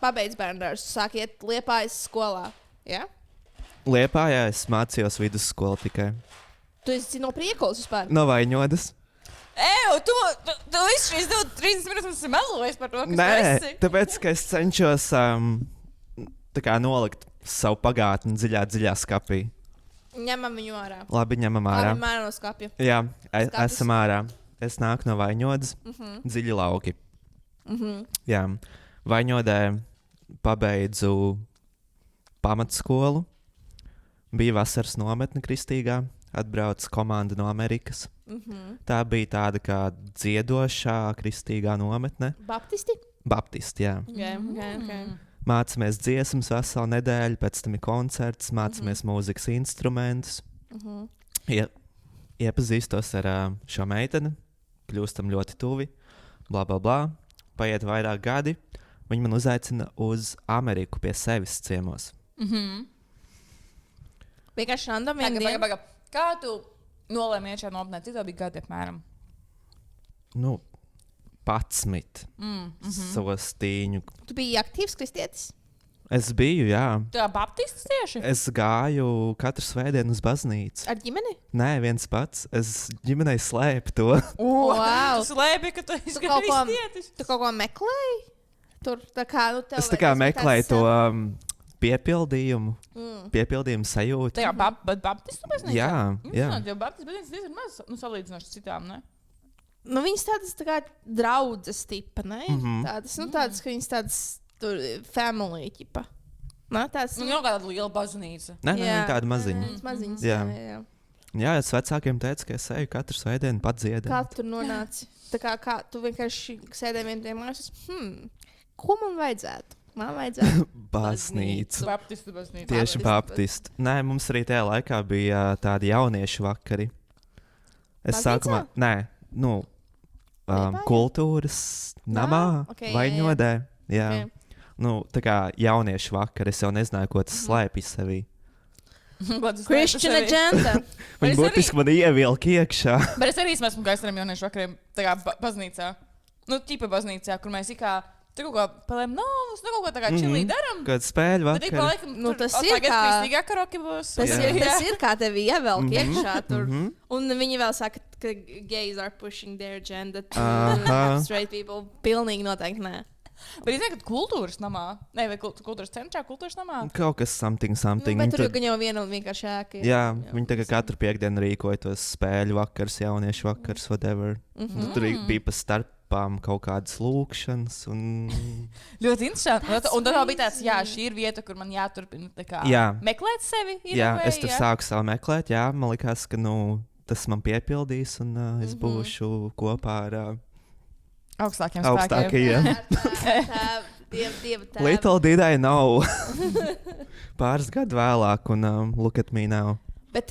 Pabeidz bērndārzu, sāk iet Liepājas skolā, jā? Liepājā es mācījos vidusskolu tikai. Tu esi no Priekulas vispār? No Vaņodas. Tu visu šīs 30 minūtes melojis par to, kas tu esi. Tāpēc, ka es cenšos tā kā nolikt savu pagātni dziļā skapī. Ņemam viņu ārā. Labi, ņemam ārā. Labi, mērā no skapja. Jā, esam ārā. Es nāku no Vaņodas, dziļi lauki. Jā, Vaņodē pabeidzu pamatskolu. Bija vasaras nometne kristīgā. Atbrauc komanda no Amerikas. Tā bija tāda kā dziedošā kristīgā nometne. Baptisti? Baptisti, jā. Okay. Mācāmies dziesmas veselu nedēļu, pēc tam ir koncerts, mācāmies mūzikas instrumentus. Iepazīstos ar šo meiteni, kļūstam ļoti tuvi, bla, bla, bla. Paiet vairāk gadi, viņi man uzaicina uz Ameriku pie sevis ciemos. Vienkārši random Pagaid. Kā tu nolēmi iet šajā nometnē? Cik tev bija gadi apmēram? 11. Savos tīņu. Tu biji aktīvs kristietis? Es biju, jā. Tā baptistis tieši? Es gāju katru svētdienu uz baznīcu. Ar ģimeni? Nē, viens pats. Es ģimenei slēpu to. Wow. Tu slēpi, ka tu esi kaut ko- kristietis. Tu kaut ko meklēji? Tur tā kā, nu, tev Es tā kā vajag meklēju tās, to piepildījumu. Mm. Piepildījumu sajūtu. Tajā baptistu baznīcā? Jā, jā. Jo baptistu baznīca diezgan maz, salīdzinoši citām, ne? Nu, viņas tādas tā kā draudzes tipa, ne? Mhm. Tādas, nu, tādas, ka viņas tādas tur family tipa. Nā, tāds, Nu, jau kāda liela baznīca. Nē, nē, viņi tādi maziņi. Maziņas, Jā. jā. Jā, es vecākiem teicu, ka es eju katru svētdienu pat dziedāt. Kā tu tur nonāci? Tā kā tu vienkārši sēdēji vienā tajā mājās, ko man vajadzētu? Man vajadzētu. Baznīcu. Baptistu baznīca. Tieši baptisti. Nē, mums arī tajā laikā bija tādi jauniešu vakari. Es Baznīcā? sākumā, nē, nu, Liepājā? kultūras namā, ok, jā, Vaņodē. Jā. Ok. Nu, tā kā jauniešu vakar, es jau nezināju, ko tas slēpj sevī. Christian agenda. Viņi es būtiski man ievilka iekšā. Bet es arī esmu gājis ar jauniešu vakariem, tā kā baznīcā. Nu, tīpa baznīcā, kur mēs ikā, tur kaut kā palēm novus, nu kaut ko tā kā čilī daram. Kad spēļu Bet ik pa vakar. laikam, Nu, tur, tas o, ir tagad kā- kristīgā karaoke būs. Tas Jā. ir kā tevi ievelk iekšā tur. Mhm. Un viņi vēl saka, ka gays are pushing their agenda to Aha. straight people. Pilnīgi noteikti nē. Bet es zinu, ka kultūras namā, ne, vai kultūras centrā, kultūras namā. Kaut kas something. Nu, bet Viņi tur tur- gan jau viena un vienkārši ēka. ir. Jā, viņi tagad katru piekdienu rīkoja tos spēļu vakars, jauniešu vakars, whatever. Mhm. Tur bija pa starpām kaut kādas lūkšanas. Un... Ļoti interesanti. Un tad vēl bija tāds, jā, šī ir vieta, kur man jāturpina tā kā Jā. meklēt sevi. in Jā, a way, es tur sāku savu meklēt. Jā, man liekas, ka tas man piepildīs, un es būšu kopā ar augstākiem spēkiem. augstākajiem. Dieva tēva. Little did I know. Pāris gadu vēlāk, un look at me now. Bet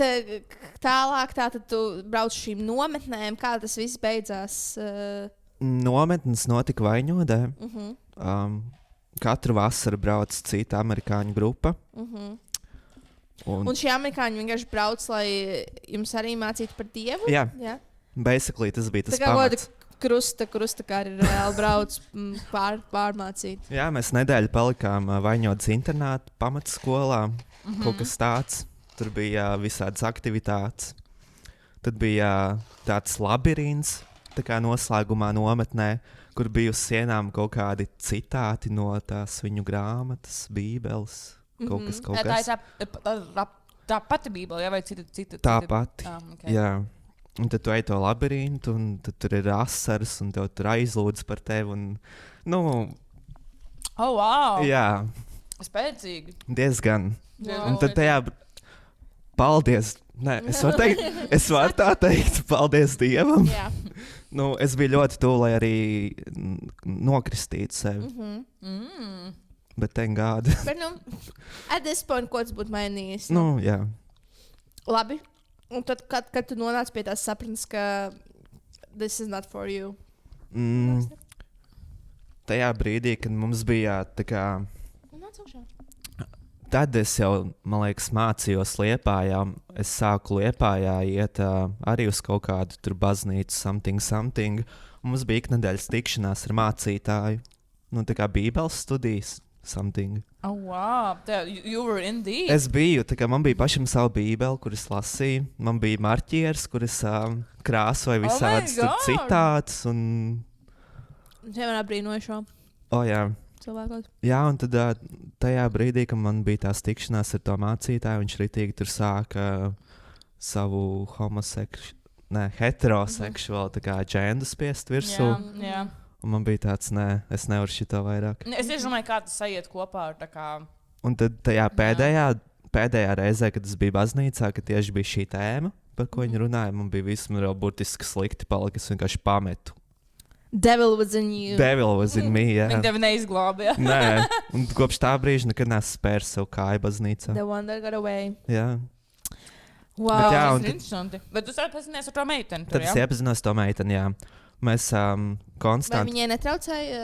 tālāk, tātad tu brauc uz šīm nometnēm, kā tas viss beidzās. Nometnes notika Vaņodē. Mhm. Katru vasaru brauc cita amerikāņu grupa. Un šie amerikāņi vienkārši brauc, lai jums arī mācītu par Dievu. Jā, Jā. basically tas bija Tā tas kā pamats. krusta kā arī reāli brauc pārmācīt. Jā, mēs nedēļu palikām Vaņodas internāta pamatskolā. Kaut kas tāds. Tur bija visādas aktivitātes. Tad bija tāds labirints, tā kā noslēgumā nometnē, kur bija uz sienām kaut kādi citāti no tās viņu grāmatas, Bībeles. Kaut kas, kaut Tā ir kas. tā pati Bībele, jā, vai cita? Tā pati. Okay. Jā. Un tad tu ej to labirintu, un tad tur ir asaras, un tev tur aizlūdz par tevi. Un, nu, Oh, wow! jā, Spēcīgi. diezgan. Wow. Un tad tajā paldies. Nē, es varu tā teikt, paldies Dievam. Jā. Nu, es biju ļoti tuvu, lai arī nokristītu sevi. Bet ten gādi. Bet, nu, at this point, ko tas būtu mainījis? Nu, jā. Labi. Un tad, kad tu nonāc pie tās sapratnes, ka this is not for you. Tajā brīdī, kad mums bija tā kā. Nāc augšā. Tad es jau, man liekas, mācījos Liepājā. Es sāku Liepājā iet arī uz kaut kādu tur baznīcu, something. Un mums bija iknedēļas tikšanās ar mācītāju. Nu, tā kā Bībeles studijas, something. Oh, wow! You were indeed. Es biju, tā kā man bija pašam savu Bībeli, kuras lasīju. Man bija marķieris, kuras krāsoja visādas tur God! citātus. Un... Vienmēr apbrīnoju šo Oh, jā. cilvēku. Jā, un tad tajā brīdī, kad man bija tās tikšanās ar to mācītāju, viņš ritīgi tur sāka savu heteroseksuālu tā kā džendu spiest virsū. Jā. Un man bija tāds, nē, es nevaru šito vairāk. Es tieši domāju, kā tas aiziet kopā ar tā kā. Un tad tajā pēdējā reizē, kad es biju baznīcā, kad tieši bija šī tēma, par ko viņi runāja, man bija viss man jau burtiski slikti palika, es vienkārši pametu. Devil was in you. Devil was in me, jā. Viņa tevi neizglābja. Nē, un kopš tā brīža nekad neesmu spērs savu kāju baznīcā. The one that got away. Jā. Wow. Bet jā, Tas un ir interesanti. Bet tu sapazinies ar to meiteni. Tad es iepazinos to meiteni, jā. Mēs Vai konstanti, viņai netraucēja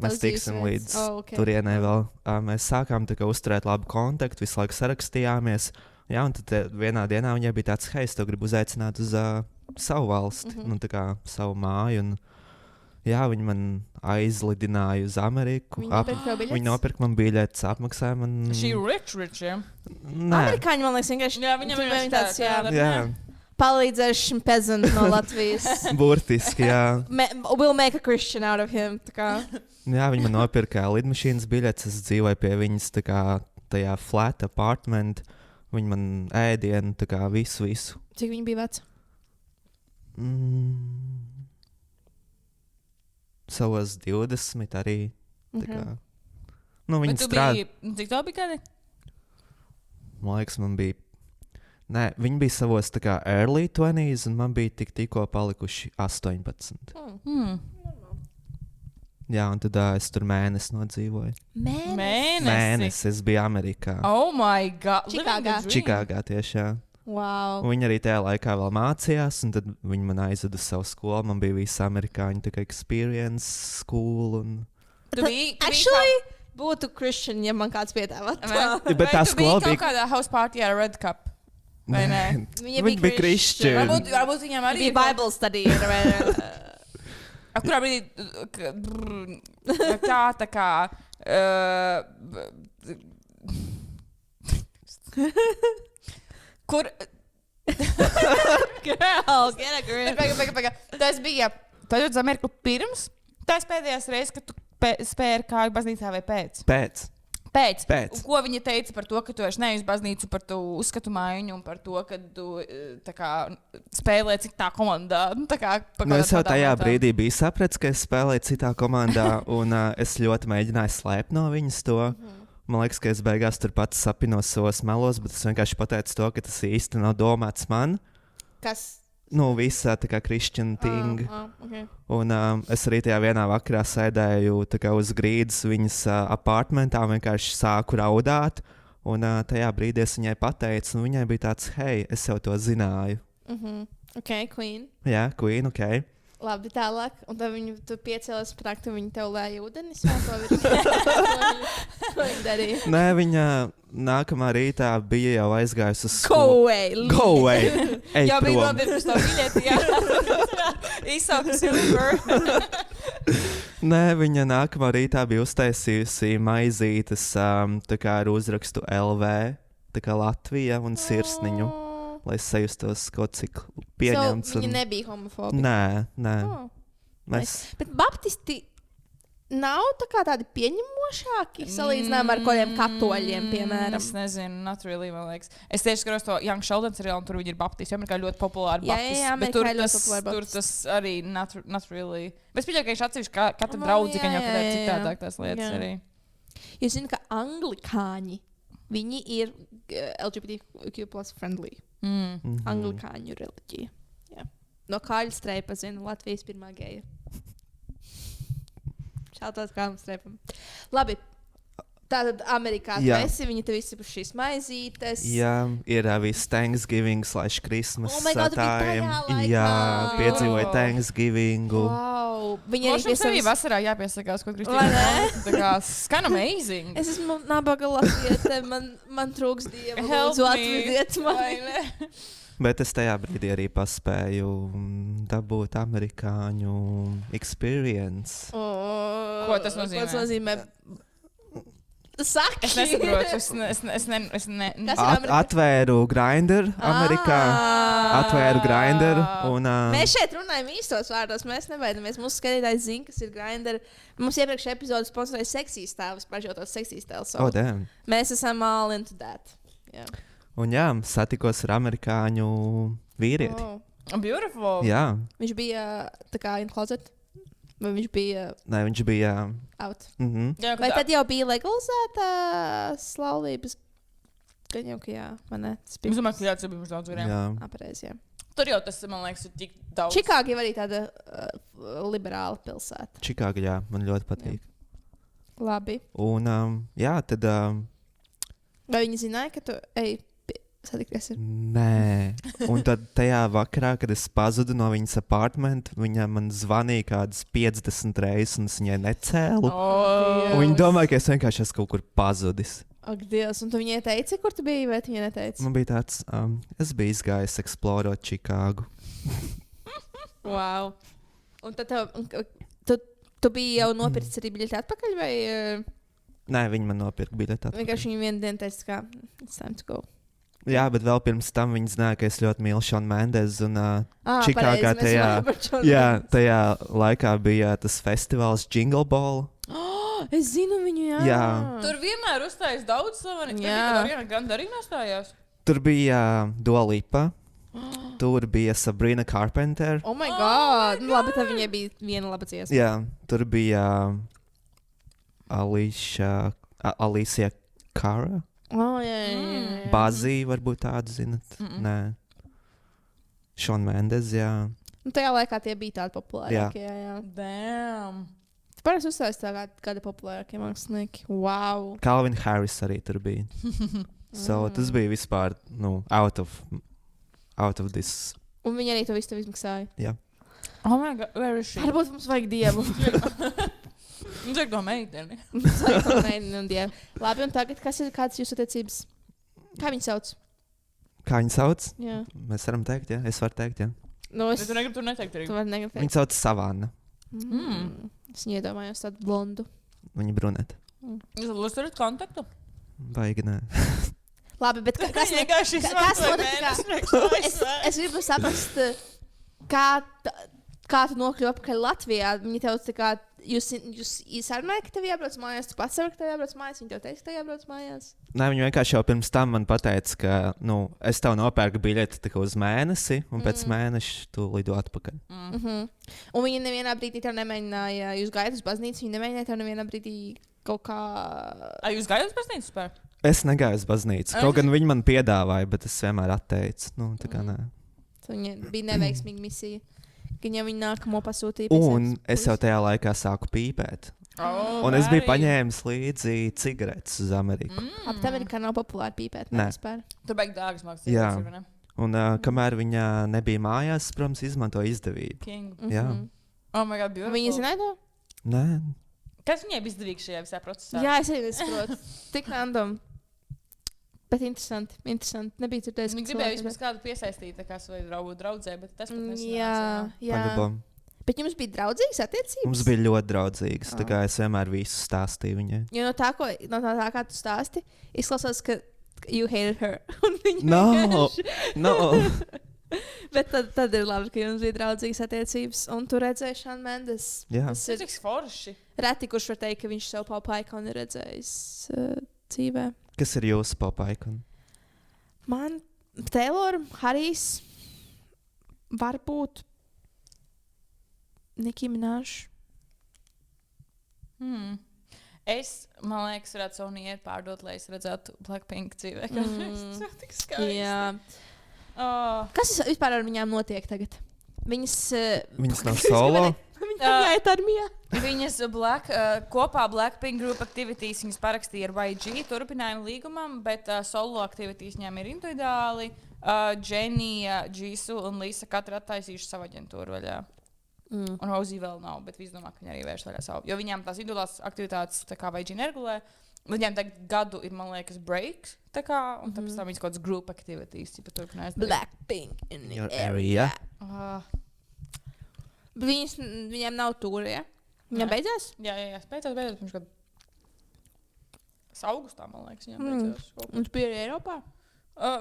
mēs tiksim līdz okay. turienei vēl. Mēs sākām tā kā uzturēt labu kontaktu, visu laiku sarakstījāmies. Jā, un tad vienā dienā viņai bija tāds, hei, es tev gribu uzaicināt uz savu valsti, nu tā kā savu māju. Un, Jā, viņi man aizlidināja uz Ameriku. Viņi nopirka man biļetes, apmaksāja man. She rich, jā. Nē. Amerikāņi, man liekas, vienkārši. Jā, viņam ir tāds, Jā. Palīdzējuši peasant no Latvijas. Burtiski, jā. We'll make a Christian out of him. Jā, viņi man nopirka lidmašīnas biļetes. Es dzīvoju pie viņas tā kā tajā flat apartment. Viņi man ēdienu, tā kā visu. Cik viņi bija veci? Savos 20 arī. Tā kā. Viņi strādā. Cik tev bija gadi? Man liekas, man bija. Nē, viņi bija savos tā kā early 20s, un man bija tikko palikuši 18. Jā, un tad es tur mēnesi nodzīvoju. Mēnesi. Es biju Amerikā. Oh my god! Čikāgā tieši, jā. Wow. Un viņi arī tajā laikā vēl mācījās, un tad viņi man aizveda uz savu skolu. Man bija visa amerikāņu tā kā experience school. Un... Actually, būtu Christian, ja man kāds piedāvāt. Bet tā skola bija kaut kādā house party ar Red Cup. Vai ne? Viņa bija Christian. Varbūt viņam arī bija Bible study. Kurā brīdī tā kā kur Girl, get a grip. Tas bija uz Ameriku pirms tās pēdējās reizes, kad tu spēri kāju baznīcā vai pēc? Pēc. Ko viņa teica par to, ka tu vairs neej uz baznīcu, par to uzskatu maiņu un par to, ka tu spēlē citā komandā? Es jau tajā brīdī biju sapratis, ka es spēlēju citā komandā, un es ļoti mēģināju slēpt no viņas to. Man liekas, ka es beigās tur pats sapinos savos melos, bet es vienkārši pateicu to, ka tas īsti nav domāts man. Kas? Visā tā kā Christian thing. Okay. Un es arī tajā vienā vakarā sēdēju uz grīdas viņas apartamentā, vienkārši sāku raudāt. Un tajā brīdī es viņai pateicu, un viņai bija tāds, hei, es jau to zināju. Ok, Queen. Jā, Queen, ok. Labi, tālāk. Un tad tu piecēlies prātā, un viņa tev lēja ūdenis. Ko viņa darīja? Nē, viņa nākamā rītā bija jau aizgājusi uz skolu. Go away! Jā, bija nopirkusi to biļeti, jā. Īsākas Uber. Nē, viņa nākamā rītā bija uztaisījusi maizītes tā kā ar uzrakstu LV, tā kā Latvija un sirsniņu. Lai es sajustos kaut cik pieņemts. Viņa nebija homofoba. Nē. Bet baptisti nav tādi pieņemošāki salīdzinājumā ar kādiem katoļiem, piemēram. Es nezinu, not really, man liekas. Es tieši skatos to Young Sheldon seriālu, un tur viņi ir baptisti. Amerikā ļoti populāri baptisti. Jā, tur tas arī not really. Bet es pieļauju, ka viņš atsevišķi katra draudzi, ka jau kādai citādāk tās lietas arī. Jūs zināt, ka anglikāņi, viņi ir LGBTQ+ friendly. Anglikāņu reliģija. Jā. No Kāļa Streipa zinu, Latvijas pirmā geja. Šāds Kāļa Streipam. Labi. Tātad Amerikā tu esi, viņi tev izsipuši šīs maizītes. Jā, ir viss Thanksgiving / Christmas time. Jā, piedzīvoju Thanksgiving. Wow. Viņi arī arī vasarā jāpiesakās, ko Kristīna. Tā kā skan amazing. Es esmu nabaga latviete, man trūks dieva. Lūdzu, atvediet mani. Bet es tajā brīdī arī paspēju dabūt amerikāņu experience. Ko tas nozīmē? Ko tas nozīmē? Saki. Es nesaprotu. Atvēru Grindr Amerikā. Atvēru Grindr. Mēs šeit runājam īstos vārdos. Mēs nebaidamies. Mūsu skatītājs zina, kas ir Grindr. Mums iepriekšējā epizodē sponsorēja seksīs tēvs, pažotos seksīs tēls. Mēs esam all into that. Yeah. Un jā, satikos ar amerikāņu vīrieti. Beautiful. Jā. Viņš bija tā kā in closet. Vai viņš bija? Nē, viņš bija out. Jā, vai tad jau bija legalizēta laulības? Gan jau, ka jā, man ne. Es domāju, ka jā, tas bija mums daudz variem. Jā. Apreiz, jā. Tur jau tas, man liekas, ir tik daudz. Čikāga jau arī tāda liberāla pilsēta. Čikāga, jā, man ļoti patīk. Jā. Labi. Un jā, tad... Vai viņi zināja, ka tu ej satikties? Nē. Un tad tajā vakarā, kad es pazudu no viņas apartmenta, viņa man zvanīja kādas 50 reizes, un es viņai necēlu. Viņa domāja, ka es vienkārši esmu kaut kur pazudis. Ak, Dievs, un tu viņai teici, kur tu biji, vai tu viņai neteici? Man bija tāds, es biju izgājis eksplorot Čikāgu. Wow. Un tad tu Tu biji jau nopircis arī biļeti atpakaļ, vai Nē, viņi man nopirka biļeti. vienkārši viņi vienu dienu teica, ka it's time to go? Jā, bet vēl pirms tam viņi zināja, ka es ļoti mīlu Šonu Mendezu. Un Čikāgā tajā laikā bija tas festivāls Jingle Ball. Es zinu viņu, jā. Jā. Tur vienmēr uzstājas daudz slaveni. Jā. Tur Ariana Grande arī nostājās. Tur bija Dua Lipa. Tur bija Sabrina Carpenter. Oh my god! Nu, labi, tad viņai bija viena laba dziesma. Jā, tur bija Alicia Cara. Jā. Bazī, varbūt tādu zinat. Nē. Šona Mendes, jā. Nu, tajā laikā tie bija tādi populārākie. Jā. Damn. Parasti uzstājas tā kādi populārākie mākslinieki. Wow! Calvin Harris arī tur bija. So, tas bija vispār, out of this. Un viņi arī to visu izmaksāja. Jā. Oh my god, where is she? Varbūt mums vajag dievu. Mums vajag to meiteni. Mums vajag to meiteni un dievu. Labi, un tagad kādas jūsu attiecības? Kā viņi sauc? Kā viņi sauc? Jā. Mēs varam teikt, jā. Es varu teikt, jā. Nu, Bet tu negribi tur neteikt arī. Tu vari negribu teikt. Viņi sauc Savana. Es iedomājos tādu blondu. Viņa bruneta. Jūs turat kontaktu? Vajag, nē. Labi, bet kas notika? Es gribu saprast, kā tu nokļuvi apakaļ Latvijā. Viņi tev tā kā, jūs sarunāja, ka tev jābrauc mājās, tu pats saprati, ka tev jābrauc mājās, viņi tev teica, ka tev jābrauc mājās. Nē, viņi vienkārši jau pirms tam man pateica, ka, es tev nopērku biļeti tikai uz mēnesi, un pēc mēneša tu lido atpakaļ. Un viņi nevienā brīdī tev nemēģināja, jūs gājat uz baznīcu, viņi nemēģināja tev nevienā brīdī kaut kā... Jūs gājat uz baznīcu spēr? Es negāju uz baznīcu. Kaut gan viņi man piedāvāja, bet es vienmēr atteicu. Tā kā nē. Viņa bija neveiksmīga misija. Viņam viņa nākamo pasūtīja. Un es jau tajā laikā sāku pīpēt. Un es biju paņēmis līdzi cigaretes uz Ameriku. Ap Amerikā nav populāri pīpēt. Nē. Tur beig dārgas maksas. Jā. Un kamēr viņa nebija mājās, protams, izmantoja izdevību. Jā. Oh my god, beautiful. Viņa zināja to? Nē. Kas viņai bija izdevīgs šajā visā procesā? Jā, es arī nesaprotu. Tik random. Bet interesanti. Nebija dzirdējis, Viņa gribēja vismaz kādu piesaistīt, kā savu draudzē, bet tas pat nesanāca. Jā. Paļabam. Bet jums bija draudzīgas attiecības? Mums bija ļoti draudzīgas. Tā kā es vienmēr visu stāstīju viņai. Jo no tā, kā tu stāsti, izklausās, ka you hated her. No. Bet tad ir labi, ka jums bija draudzīgas attiecības. Un tu redzēji Šonu Mendes. Jā. Tas ir tik forši. Reti, kurš var teikt, ka viņš savu popu ikonu ir redzējis dzīvē. Kas ir jūsu popa ikona? Man Taylor, Harijs, varbūt Nicki Minaj. Es, man liekas, varētu savu iet pārdot, lai es redzētu Blackpink dzīvē. Tas ir tik skaisti. Jā. Kas vispār ar viņām notiek tagad? Viņas nav solo. Viņas armijā. Viņas kopā Blackpink Group Activities viņas parakstīja ar YG turpinājumu līgumam, bet solo aktivitātes viņām ir individuāli. Dženija, Jisoo un Lisa katra attaisījuši savu aģentūru vaļā. Un Rosie vēl nav, bet visi domā, ka viņi arī vērš vaļā savu. Jo viņām tās individuālās aktivitātes tā kā YG neregulē. Viņām tagad gadu ir, man liekas, breaks. Tā kā, un tāpēc tam viņas kaut kāds group activities. Blackpink in the Your area. area. Viņiem nav tūri, ja? Viņam beidzās? Jā, beidzās pirms gadu. Augustā, man liekas, viņam beidzās. Un tu biji arī Eiropā?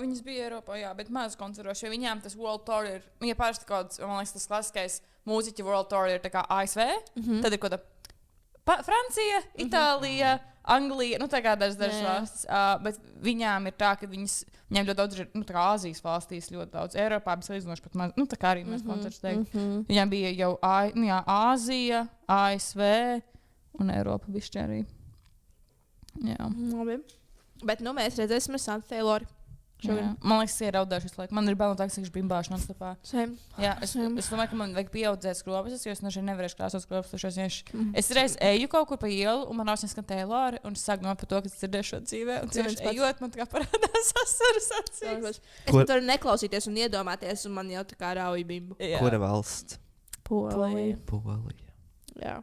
Viņas bija Eiropā, jā, bet maz koncertoši, jo viņām tas World Tour ir, viņa parasti kaut kāds, man liekas, tas klasiskais mūziķu World Tour ir tā kā ASV, tad ir kaut kā Francija, Itālija, Anglija, nu tā kā dažas valstis, bet viņām ir tā, ka viņām ļoti daudz ir, nu tā kā Āzijas valstīs ļoti daudz, Eiropā bija salīdzinoši pat maz, nu tā kā arī mēs koncertus teikt. Viņām bija jau Āzija, ASV un Eiropa bišķi arī. Jā. Labi. Bet nu mēs redzēsim ar Santu Tayloru. Man liekas, ka ir raudājuši visu laiku. Man ir bail no tā, ka viņš bimbāšu non-stopā. Jā, es domāju, ka man vajag pieaudzēt skropas, jo es nevarēšu krāsot skropas. Es reiz eju kaut kur pa ielu, un man ausīs skan Taylor, un es sāku domāt par to, ka es dzirdēšu šo dzīvē. Un tieši ejot, man tā kā parādās asaras acīs. Es pat varu neklausīties un iedomāties, un man jau tā kā rauj bimbu. Kura valsts? Polija. Jā.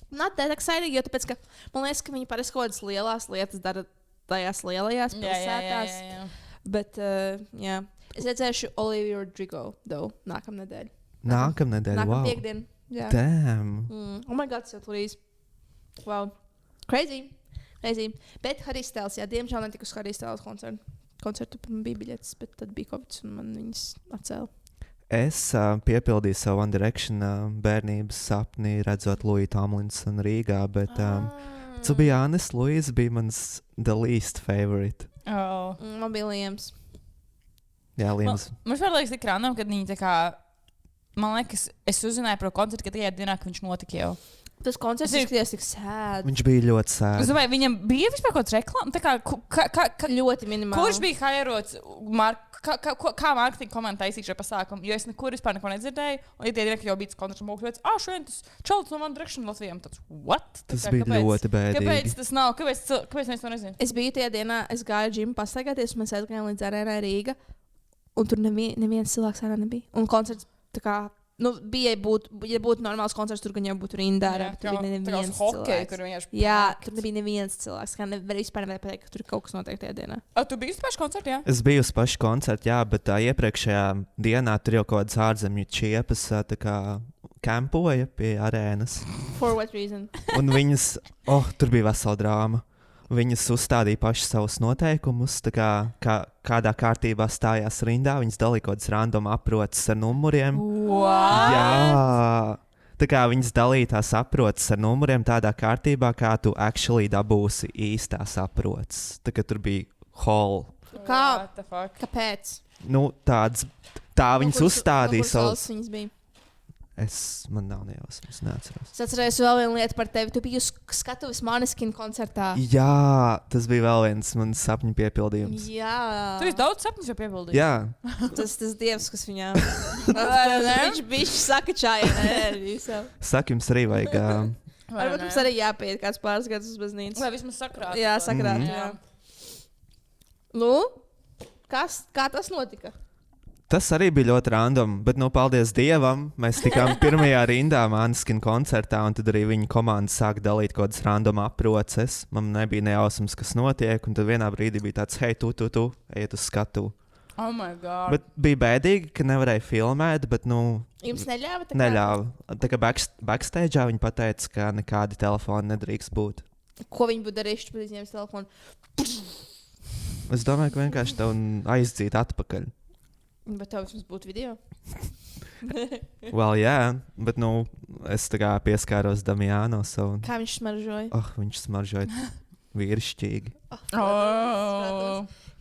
Not that exciting, jo tāpēc, ka man liekas, ka viņi parasti kaut kādas lielās lietas dara tajās lielajās pilsētās. Jā. Bet, jā. Es redzēšu Olivia Rodrigo, nākamnedēļ. Nākamnedēļ, wow. Piekdien. Jā. Damn. Oh my god, so please. Wow. Crazy. Bet Harijs Styles, jā, diemžēl netiku uz Harijs Styles koncertu. Man bija biļetes, bet tad bija Covid un man viņas atcēla. Es piepildīju savu One Direction bērnības sapni, redzot Louis Tomlinsonu Rīgā, bet to be honest, Louis bija mans the least favorite. Man bija Liams. Jā, Liams. Man liekas, tik random, kad viņi tā kā, man liekas, es uzzināju par koncertu, ka tajā dienā, ka viņš notika jau. Tas koncerts izskatījās tik sēd. Viņš bija ļoti sēd. Es domāju, viņam bija vispār kaut kāds reklāmas, tā kā ļoti minimāli. Kurš bija hairots, kā mārketinga komanda taisīja šo pasākumu, jo es nekur vispār neko nedzirdēju, un ja tie direkti jau bija tas koncerts, un mūks teica, šodien tas čalis no One Direction Latvijam, tāds, what? Tas bija ļoti bēdīgi. Kāpēc tas nav? Kāpēc mēs to nezinām? Es biju tajā dienā, es gāju džimu pastaigāties, un mēs aizgājām līdz arēnai Rīga, un tur neviens cilvēks arā nebija. Un koncerts tā kā, ja būtu normāls koncerts, tur gan jau būtu rindā, bet tur bija neviens cilvēks. Jā, tur nebija neviens cilvēks, kā vispār nevarēja pateikt, ka tur kaut kas notiek tajā dienā. Tu biji uz pašu koncertu, jā? Es biju uz pašu koncertu, jā, bet iepriekšējā dienā tur jau kaut kādas ārzemju čiepas tā kā kampoja pie arēnas. For what reason? Un viņas, tur bija vesela drāma. Viņas uzstādīja pašas savus noteikumus, tā kā kādā kārtībā stājās rindā. Viņas dalīja kaut kādas random aproces ar numuriem. What? Jā, tā kā viņas dalīja tās aproces ar numuriem tādā kārtībā, kā tu actually dabūsi īstās aproces. Tā kā tur bija hall. Kāpēc? Tā viņas uzstādīja savus. Viņas bija? Man nav nejausmas, neatceros. Es atceros vēl vienu lietu par tevi. Tu biji uz skatuves Måneskin koncertā. Jā, tas bija vēl viens mans sapņu piepildījums. Jā. Tu esi daudz sapņus jau piepildījis. Jā. Tas dievs, kas viņām. Viņš bišķi saka čāja. Saka, jums arī vajag. Varbūt mums arī jāpiet kāds pāris gadus uz baznīcu. Vai vismaz sakrāt. Jā, sakrāt, jā. Kā tas notika? Tas arī bija ļoti random, bet, paldies Dievam, mēs tikām pirmajā rindā Måneskin koncertā, un tad arī viņa komanda sāka dalīt kaut kādas random aproces. Man nebija nejausmas, kas notiek, un tad vienā brīdī bija tāds, hei, tu, ejiet uz skatu. Oh my God. Bet bija bēdīgi, ka nevarēja filmēt, bet, Jums neļāva? Neļāva. Tā kā backstage'ā viņi pateica, ka nekādi telefoni nedrīkst būt. Ko viņi būtu darījuši, kad izņēmis telefonu? Es domāju, ka vienkārši tev aizdzīt atpakaļ. Bet tev vismaz būtu video? Jā, bet es tā kā pieskāros Damiano savu. Kā viņš smaržoja? Viņš smaržoja vīrišķīgi.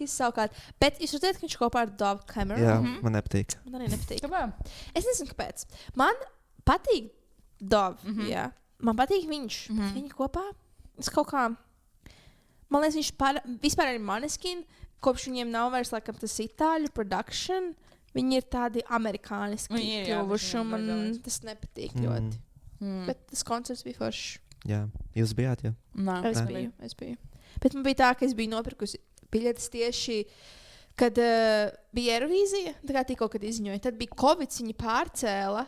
Savukārt. Bet jūs redzat, ka viņš kopā ar Dove Cameron? Jā, man nepatīk. Man arī nepatīk. Kāpēc? Es nezinu, kāpēc. Man patīk Dove, jā. Man patīk viņš. Viņi kopā. Es kaut kā... Man liekas, viņš vispār arī Måneskin. Kopš viņiem nav vairs laikam tas itāļu production, viņi ir tādi amerikāniski kļuvuši, un man tas nepatīk ļoti. Bet tas koncerts bija foršs. Jā, jūs bijāt, jā? Nē, es biju. Bet man bija tā, ka es biju nopirkusi biļetes tieši, kad bija Eirovīzija, tā kā tikko, kad izziņoja. Tad bija Covid, viņi pārcēla,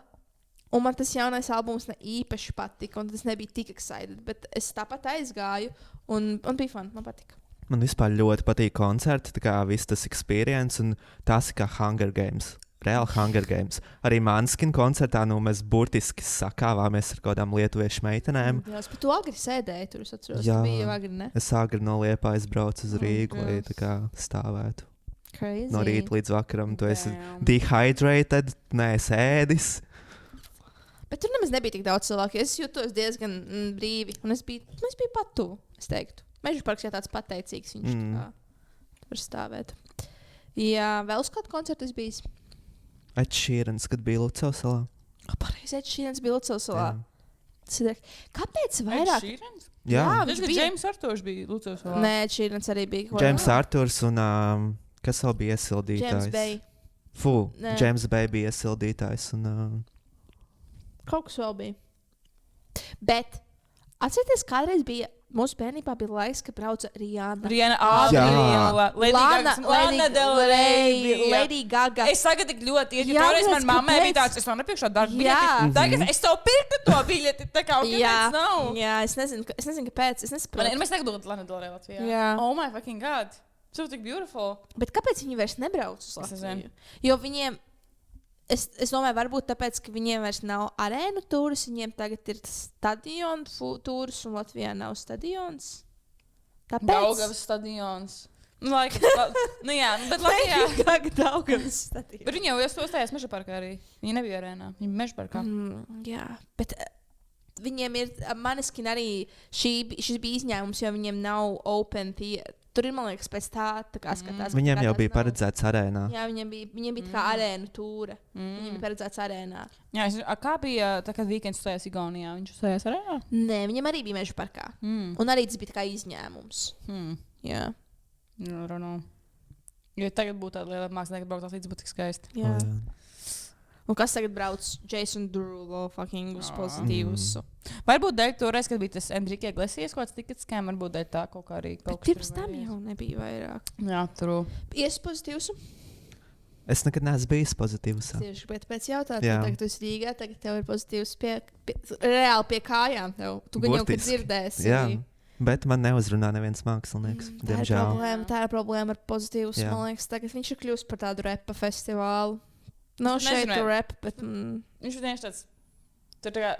un man tas jaunais albums ne īpaši patika, un tas nebija tik excited, bet es tāpat aizgāju, un bija fun, man patika. Man vispār ļoti patīk koncerti, tā kā viss tas experience, un tas kā Hunger Games. Reāli Hunger Games. Arī Måneskin koncertā mēs burtiski sakāvāmies ar kādām lietuviešu meitenēm. Jā, bet tu agri sēdēji tur, es atceros. Jā, bija agri, ne? Es agri no Liepājas braucu uz Rīgu, lai tā kā stāvētu. Crazy. No rīta līdz vakaram. Tu esi dehydrated, neesi ēdis. Bet tur nemaz nebija tik daudz cilvēku. Es jūtos diezgan brīvi, un es biju pat tuvu, es teiktu. Meža parks jau tāds pateicīgs, viņš tā var stāvēt. Jā, vēl uz kādu koncertu es bijis? Ed Sheerans, kad bija Lucavas salā. Pareizi, Ed Sheerans bija Lucavas salā. Kāpēc vairāk? Ed Sheerans? Jā. Tas bija James Arthurs bija Lucavas salā. Nē, Ed Sheerans arī bija. James Arthurs un kas vēl bija iesildītājs? James Bay. James Bay bija iesildītājs un... Kaut kas vēl bija. Bet, atcerieties, kādreiz bija mūsu bērnībā bija laiks, kad brauca Rihanna. Lana Del Rey. Lady Gaga. Es tagad tik ļoti iet, jo toreiz man mammai bija tāds, es vēl nepirkšu darbu biļeti. Tagad es tev pirku to biļeti, tā kā kāpēc nav? Jā, es nezinu, kāpēc. Es nesaprotu. Mēs negribam Lana Del Rey Latvijā. Jā. Oh my fucking God. So tik beautiful. Bet kāpēc viņi vairs nebrauc uz Latviju? Jo viņiem Es domāju, varbūt tāpēc, ka viņiem vairs nav arēnu tūris, viņiem tagad ir stadionu tūris, un Latvijā nav stadions. Tāpēc. Daugavas stadions. Jā, bet Latvijā. Daugavas stadions. Bet viņi jau uzstājās Meža parkā arī. Viņi nebija arēnā, viņi bija Meža parkā. Jā, bet viņiem ir, Maneskin arī šis bija izņēmums, jo viņiem nav open theater. Tur ir, man liekas, pēc tā kā skatās. Viņiem jau bija paredzēts arēnā. Jā, viņiem bija tā kā arēnu tūra. Viņiem bija paredzēts arēnā. Jā, kā bija tā, kad Weekends stājās Igaunijā? Viņš stājās arēnā? Nē, viņam arī bija Meža parkā. Un arī tas bija tā kā izņēmums. Jā. Jo tagad būtu tāda liela mākslinieka, ka brauktās līdz būtu tik skaisti. Jā. Un kas tagad brauc Jason Derulo fucking uz pozitīvus? Varbūt dēļ toreiz, kad bija tas Enrique Iglesias kaut kāds tikets skēm, varbūt dēļ tā kaut kā arī kaut kas. Pirms tam jau nebija vairāk. Jā, true. Ies pozitīvus? Es nekad neesmu bijis pozitīvs. Tieši pēc jautāt, tagad tu esi Rīgā, tagad tev ir pozitīvs reāli pie kājām tev. Tu gan jau, kad dzirdēsi. Jā. Bet man neuzrunā neviens mākslinieks. Tā ir problēma ar pozitīvus. Man liekas, tagad viņš ir kļūst par tādu repa festivālu. Nav šeit rap, bet... Viņš ir vienkārši tāds... Tur tā kā...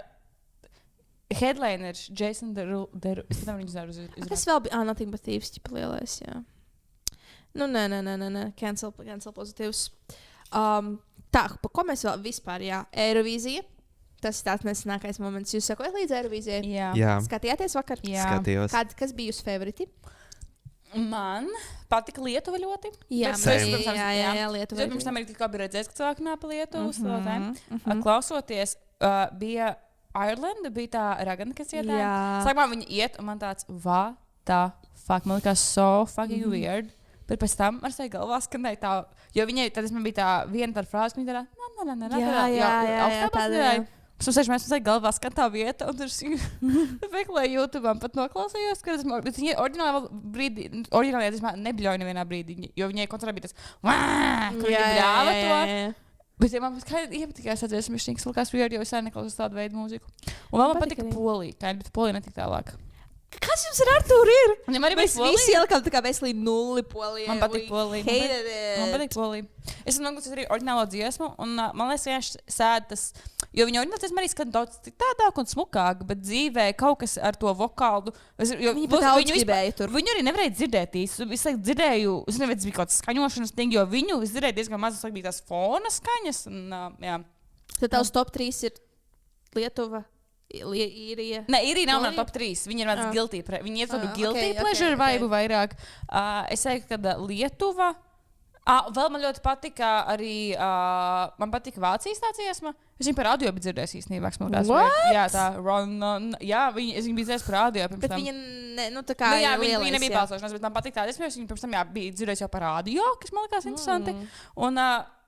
Headliners, Jason Derulo... Es pat nevaru viņu zināt uz... Kas vēl bija? Nothing but Thieves, ķipa lielais, jā. Nē. Cancel pozitīvs. Tā, pa ko mēs vēl vispār, jā. Eirovīzija. Tas ir tāds nesenākais moments. Jūs sakojat līdz Eirovīzijai? Jā. Skatījāties vakar? Jā. Skatījos. Kas bija jūsu favoriti? Man patika Lietuva ļoti. Jā, Lietuva. Pirms tam arī tikko bija redzējis, ka cilvēki runā par Lietuvu. Klausoties, bija Ireland, bija tā Ragana, kas ietēja. Sākumā viņi iet, un man tāds, what the fuck, man likās so fucking weird. Bet pēc tam ar sevi galvā skanēja tā, jo viņai, tad man bija tā viena tāda frāze, ka viņa tādā, jā. Es domāju, ka galvā skan tā vieta, un tur meklēju YouTube, pat noklausījos, ka viņi oriģinālajā nebļauja nevienā brīdī, jo viņai koncertā bija tas, kur viņi bļāva to. Bet ja man iepatikās atdzies, viņš likās weird, jo es arī neklausos tādu veidu mūziku. Un vēl man patika Polija, bet Polija netika tālāk. Kas jums ar Artūru ir? Viņam arī mēs visi ielikām tā kā veselīgi nulli Polijai. Man patīk Polija. Man patīk Polija. Es noklausījos arī oriģinālo dziesmu, un man liekas, vienkārši sēd tas, jo viņa oriģinālā dziesma arī skan daudz citādāk un smukāk, bet dzīvē kaut kas ar to vokālu. Viņi pat daudz gribēja tur. Viņu arī nevarēja dzirdēt īsti. Es dzirdēju, es nevienu, bija kaut kāds skaņošanas ting, jo viņu es dzirdēju diezgan maz, bija tās fona skaņas. Un, tad tavs top 3 ir Lietuva. Īrija. Nē, Īrija nav no top 3. Viņi ir tāds guilty. Viņi ir tādu guilty pleasure vibe vairāk. Es teiktu, ka Lietuva. Vēl man ļoti patika arī. Man patika Vācijas tā dziesma. Es viņu par audio biju dzirdējis īstenībā. Jā, tā Ron. Jā, es viņu biju dzirdējis par audio pirms tam. Bet viņa tā kā. Jā, viņa nebija balsošanās, bet man patika tā dziesma. Viņa pirms tam bija dzirdējis jau par audio, kas man likās interesanti.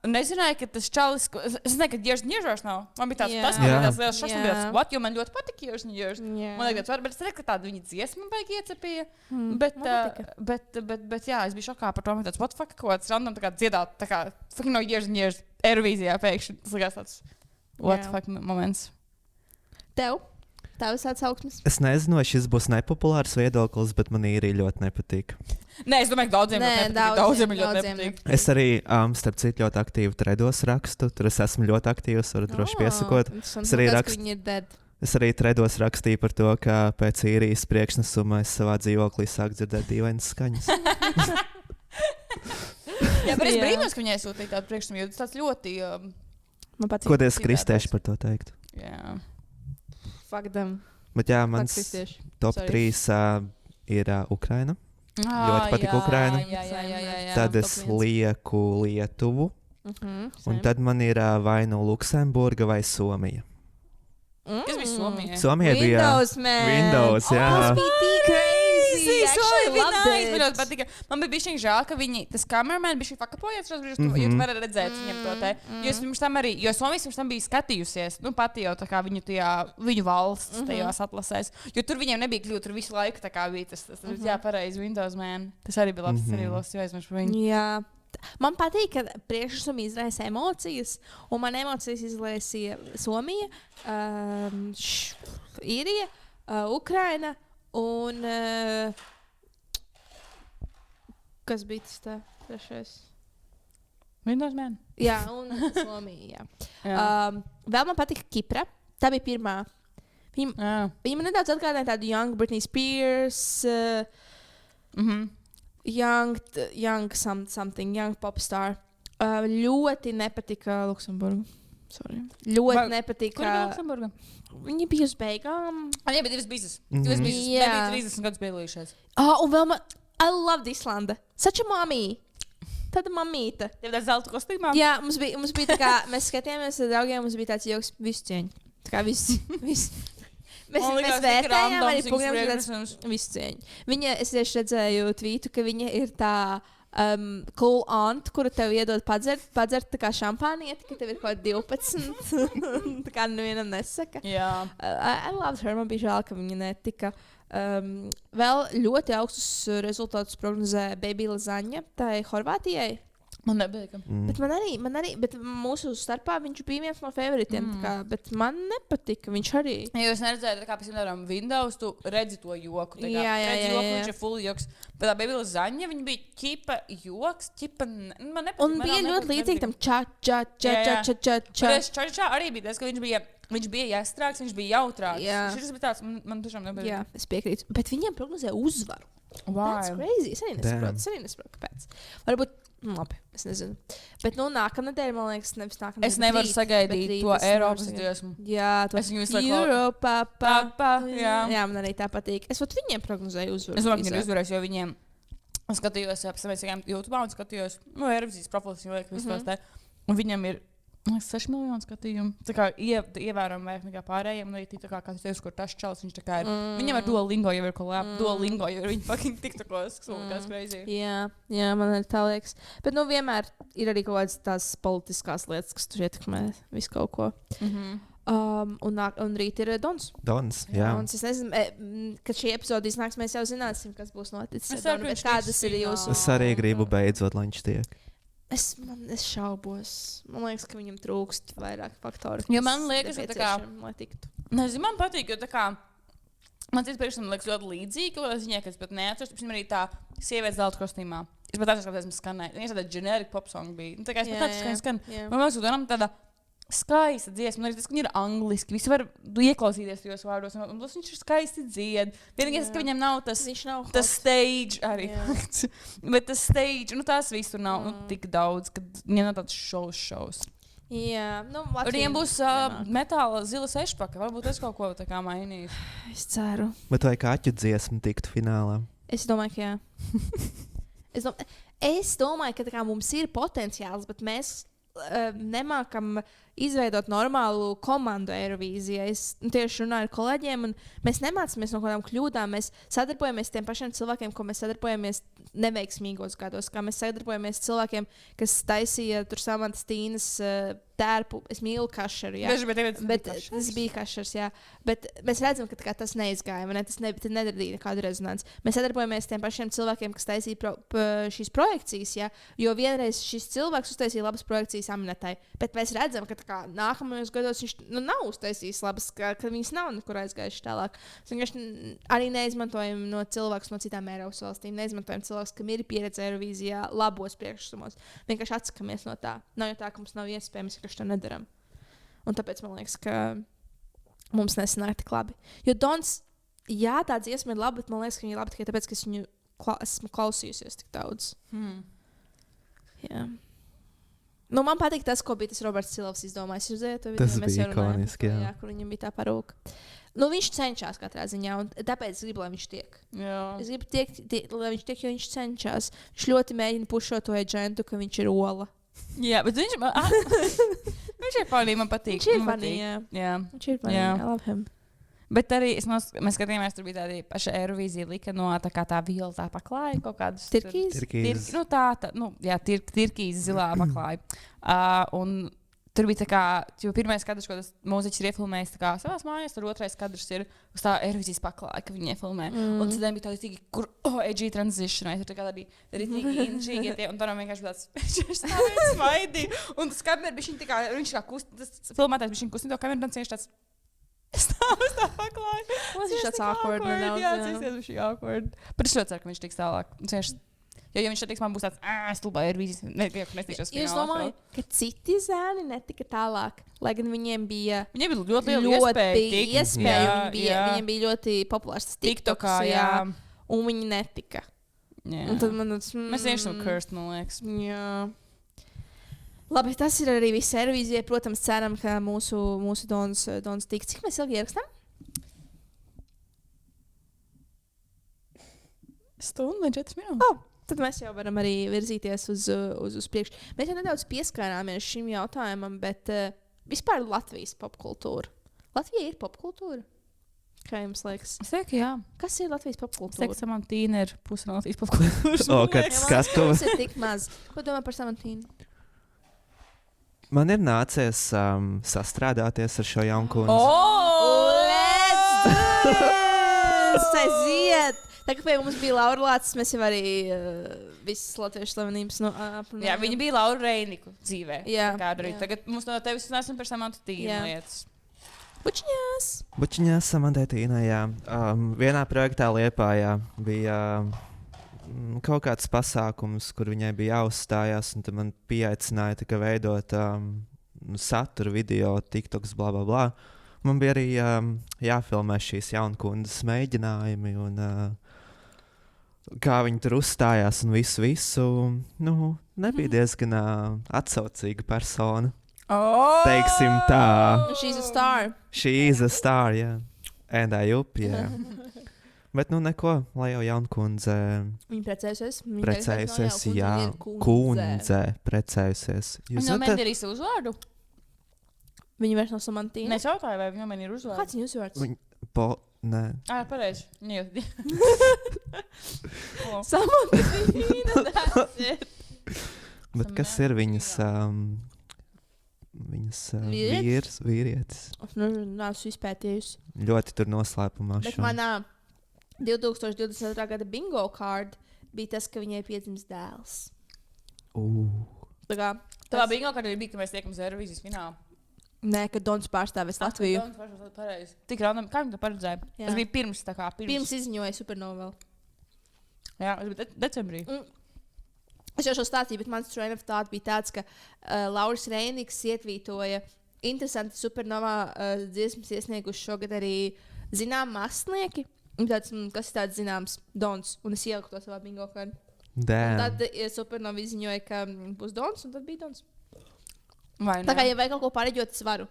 Un nezināju, ka tas čalis, es nezinu, ka Years and Years nav. Man bija tāds, man bija tāds liels šoks, man bija tāds, what, jo man ļoti patika Years and Years. Man liekas, bet es redzu, ka tāda viņa dziesma baigi iecepīja. Bet jā, es biju šokā par to, man tāds, what fuck, kaut kāds random tā kā dziedāt, tā kā fucking no Years and Years Eirovīzijā pēkšņi. Tas likās tāds, what fuck moments. Tev? Tavs atsauksmes? Es nezinu, vai šis būs nepopulārs viedoklis, bet man īri ļoti nepatīk. Nē, es domāju, ka daudziem ļoti nepatīk. Es arī, starp citu, ļoti aktīvi tredos rakstu. Tur es esmu ļoti aktīvs, varu droši piesakot. Es arī tredos rakstīju par to, ka pēc īrijas priekšnesuma es savā dzīvoklī sāku dzirdēt dīvainas skaņas. Jā, bet es brīnos, ka viņai sūtīja tādu priekšnesumu, jo tas tāds ļoti... Ko tie kristieši par to teikt? Jā. Bet jā, mans top 3 ir Ukraina. Ļoti patīk Ukraina. Tad es lieku Lietuvu. Un tad man ir vai nu Luksemburga vai Somija. Kas bija Somija? Somija bija Windows, jā. Tas bija tik crazy. Man ļoti patika. Man bija bišķiņ žēl, ka viņi, tas kameraman bišķiņ fakapojies šos brīžus, jo tu vari redzēt viņam to te. Jo es pirms tam arī, jo Somijas pirms tam bija skatījusies, pati jau tā kā viņu valsts tajos atlasēs. Jo tur viņiem nebija kļūt, tur visu laiku tā kā bija tas jā, pareizi Windows man. Tas arī bija labs, tas arī labs, jo aizmirst par viņu. Jā. Man patīk, ka priekšnesumi izraisa emocijas, un man emocijas izraisīja Somija, Īrija, Ukraina un kas bija tas tā trešais? Windows Man. Jā, un Somija. Jā. Vēl man patika Kipra. Tā bija pirmā. Viņa man nedaudz atgādināja tādu Young Britney Spears, Young popstar. Ļoti nepatika Luksemburga. Ļoti nepatika. Kur bija Luksemburga? Viņa bija uz beigām. Jā, bet divas bizes. Divas bizes. Jā. Nebija 30 gadus piedalījušies. Un vēl man, I loved Islanda. Such a mommy. Tāda mamīta. Tev tāds zelta kostīmā? Jā, mums bija tā kā, mēs skatījāmies ar draugiem, mums bija tāds joks, visu cieņu. Tā kā visu. Mēs vērtējām arī programmas visu cieņu. Viņa, es tieši redzēju tvītu, ka viņa ir tā cool aunt, kuru tev iedod padzert tā kā šampānieti, ka tev ir kaut 12. Tā kā nevienam nesaka. Jā. I loved her, man bija žēl, ka viņa netika. Vēl ļoti augstus rezultātus prognozē Baby Lasagna, tā ir Horvātijai. Man nebija. Bet man arī, bet mūsu starpā viņš bija viens no favoritiem, bet man nepatika, viņš arī. Ja jūs neredzējāt, kā, piemēram, Windows, tu redzi to joku. Jā. Viņš ir full joks. Bet tā Baby Lasagna, viņa bija ķipa joks, man nepatika. Un bija ļoti līdzīgi tam ča. Ča arī bija tas, ka viņš bija jāstrāks, viņš bija jautrāks. Šis bija tāds, man tiešām nebija. Jā, es piekrītu. Bet viņiem prognozē uzvaru. Wow. That's crazy. Es arī nesaprotu, kāpēc. Varbūt, labi, es nezinu. Bet, nākamnedēļ, man liekas, nevis nākamnedēļ. Es nevaru sagaidīt to Eiropas dziesmu. Jā, to Europa. Jā, man arī tā patīk. Es viņiem prognozēju uzvaru. Es domāju, ka viņi uzvarēs, jo viņiem skatījos, mēs gājām YouTube un skatījos, Eiropas profils, jo liekas, visos te. Un viņam ir 6 miljonu skatījumu. Tā kā ievērojami vairāk nekā pārējiem. Un arī tā kā kāds teiks, kur tas čels, viņš tā kā ir. Viņam ar Duolingo jau ir kolēb. Duolingo jau ir viņa fucking tiktokos. Kas crazy. Jā, man arī tā liekas. Bet vienmēr ir arī kaut kādas tās politiskās lietas, kas tur ietekmē visu kaut ko. Un rīt ir Dons. Jā. Es nezinu, kad šī epizode iznāks, mēs jau zināsim, kas būs noticis. Kādas ir jūsu? Es arī gribu beidzot, lai viņš tiek. Es šaubos. Man liekas, ka viņam trūkst vairāk faktoru. Jo man liekas, ka tā kā... Lai tiktu. Nezinu, man patīk, jo tā kā... Man cits priekšstam liekas ļoti līdzīgi, kaut kādā ziņā, ka es pat neatceros. Piemēram, arī tā sievietes zelta kostīmā. Es pat atceros, kāpēc mēs skanēju. Viņa tāda generic pop song bija. Tā kā es pat atceros, ka viņa skan. Man liekas, ka Donam tāda skaista dziesma. Arī tas, ka viņa ir angliski. Visi var ieklausīties tajos vārdos. Un viņš ir skaisti dzied. Vienīgais, ka viņam nav tas stage arī. Bet tas stage, tās viss tur nav tik daudz, kad viņam nav tāds šovs. Jā, viņiem būs metāla zila sešpaka. Varbūt es kaut ko tā kā mainīšu. Es ceru. Bet vai kaķu dziesma tiktu finālā? Es domāju, ka jā. Es domāju, ka mums ir potenciāls, bet mēs nemākam izveidot normālu komandu Eirovīzijā. Es tieši runāju ar kolēģiem, un mēs nemācāmies no kādām kļūdām. Mēs sadarbojamies ar tiem pašiem cilvēkiem, ko mēs sadarbojamies neveiksmīgos gados. Kā mēs sadarbojamies cilvēkiem, kas taisīja tur Samantas Tīnas tērpu. Es mīlu kašeru, jā. Bet tas bija kašers, jā. Bet mēs redzam, ka tas neizgāja, ne? Tas nedarīja nekādu rezonanci. Mēs sadarbojamies ar tiem pašiem cilvēkiem, kas taisīja šīs projekcijas, jā. Jo vienreiz šis cilvēks uztaisīja labas projekcijas Aminetai. Bet mēs redzam, ka nākamajos gados viņš nav uztaisījis labas, ka viņas nav nekur aizgājuši tālāk. Mēs vienkārši arī neizmantojam no cilvēkus no citām Eiropas valstīm. Neizmantojam cilvēkus, kam ir pieredze Eirovīzijā labos priekšsumos. Vienkārši atsakamies no tā. Nav jau tā, ka mums nav iespējams, ka to nedaram. Un tāpēc man liekas, ka mums nesanāk tik labi. Jo Dons, jā, tā dziesma ir laba, bet man liekas, ka viņa ir laba tikai tāpēc, ka es viņu esmu klausījusies tik daudz. Jā. Man patīk tas, ko bija tas Roberts Silovs izdomājis. Tas bija ikoniski, jā. Kur viņam bija tā parūka. Viņš cenšas katrā ziņā, un tāpēc es gribu, lai viņš tiek. Jā. Es gribu, lai viņš tiek, jo viņš cenšas. Viņš ļoti mēģina pušot to aģentu, ka viņš ir ola. Jā, bet viņš ir funny, man patīk. Viņš ir funny, jā. Viņš ir funny, I love him. Bet arī mēs skatījāmies, tur bija tāda paša Eirovīzija lika no tā violetā paklāja kaut kādus. Tirkīz. Tirkīz zilā paklāja. Un tur bija tā kā, jo pirmais kadrs, ko tas mūziķis ir iefilmējis tā kā savās mājās, tur otrais kadrs ir uz tā Eirovīzijas paklāja, ka viņi iefilmē. Un tad bija tādi tīgi, kur, edgy transition, tur tā kā tādi ritīgi inžīgi, un tā vienkārši tāds, viņš stāvēja smaidī. Un tas kameras bija viņa tā kā, viņš kā tas filmētājs bija viņa kustina to kameru, un viņš tāds, stāv tā paklāja. Tas ir tāds awkward. Jā, tas ir awkward. Bet es ļoti ceru, ka viņš tiks tālāk. Jo, ja viņš teiks, man būs tāds, stulbā ir vīzis, nestīšos Jūs domājat, ka citi zēni netika tālāk, lai gan viņiem bija Viņiem bija ļoti liela iespēja. Viņiem bija ļoti populārs tas TikToks, jā. Un viņi netika. Un tad man mēs vienkārši esam cursed, man liekas. Jā. Labi, tas ir arī viss Eirovīzijai. Protams, ceram, ka mūsu Dons tiks. Cik mēs ilgi ierakstām? Stundu un 4 minūtes. Tad mēs jau varam arī virzīties uz priekšu. Mēs jau nedaudz pieskārāmies šim jautājumam, bet vispār Latvijas popkultūra. Latvija ir popkultūra? Kā jums liekas? Es teiktu, jā. Kas ir Latvijas popkultūra? Es teiktu, Samantīna ir puse no Latvijas popkultūras. Kas to? Tas ir tik maz. Ko domā par Samantīnu? Man ir nācies sastrādāties ar šo jaunkundzi. Aiziet! Tā kā pie mums bija Laura Lācis, mēs jau arī visas latviešu slavenības aprunājām. Jā, viņa bija Laura Reiniku dzīvē. Jā. Tagad mums no tevis nesam par Samantīnu lietas. Bučiņās Samantīnā, jā. Vienā projektā Liepājā bija kaut kāds pasākums, kur viņai bija jāuzstājās, un tad man pieaicināja veidot saturu, video, TikToks, bla, bla, bla. Man bija arī jāfilmē šīs jaunkundas mēģinājumi, un kā viņi tur uzstājās, un visu. Nu, nebija diezgan atsaucīga persona. Teiksim tā. She's a star. She is a star, jā. And I up, jā. Bet nu neko, lai jau jaunkundze Viņa precējusies. Precējusies, jā. Kundze precējusies. Viņa nomainīja arī savu uzvārdu? Viņa vairs nav Samantīna. Mēs jautāju, vai viņa nomainīja uzvārdu. Kāds viņa uzvārds? Nē. Pareizi. Samantīna, that's it. Bet kas ir viņas vīrietis? Es neesmu izpētījusi. Ļoti tur noslēpumā. Bet manā 2022. gada bingo card bija tas, ka viņai piedzims dēls. Tavā bingo card bija, ka mēs tiekam uz Eirovīzijas finālu. Nē, ka Dons pārstāvēs Latviju. Tik random, kā viņi to paredzēja? Tas bija pirms tā kā. Pirms izziņoja Supernovēl. Jā, tas bija decembrī. Es jau šo stāstīju, bet mans train of thought bija tāds, ka Lauris Reiniks ietvītoja interesanti Supernovā dziesmas iesnieguši šogad arī zinām mākslinieki. Tāds, kas ir tāds zināms Dons, un es ieliku to savā bingo kartā. Tad Supernova izziņoja, ka būs Dons, un tad bija Dons. Tā kā, ja vajag kaut ko pareģot, es varu.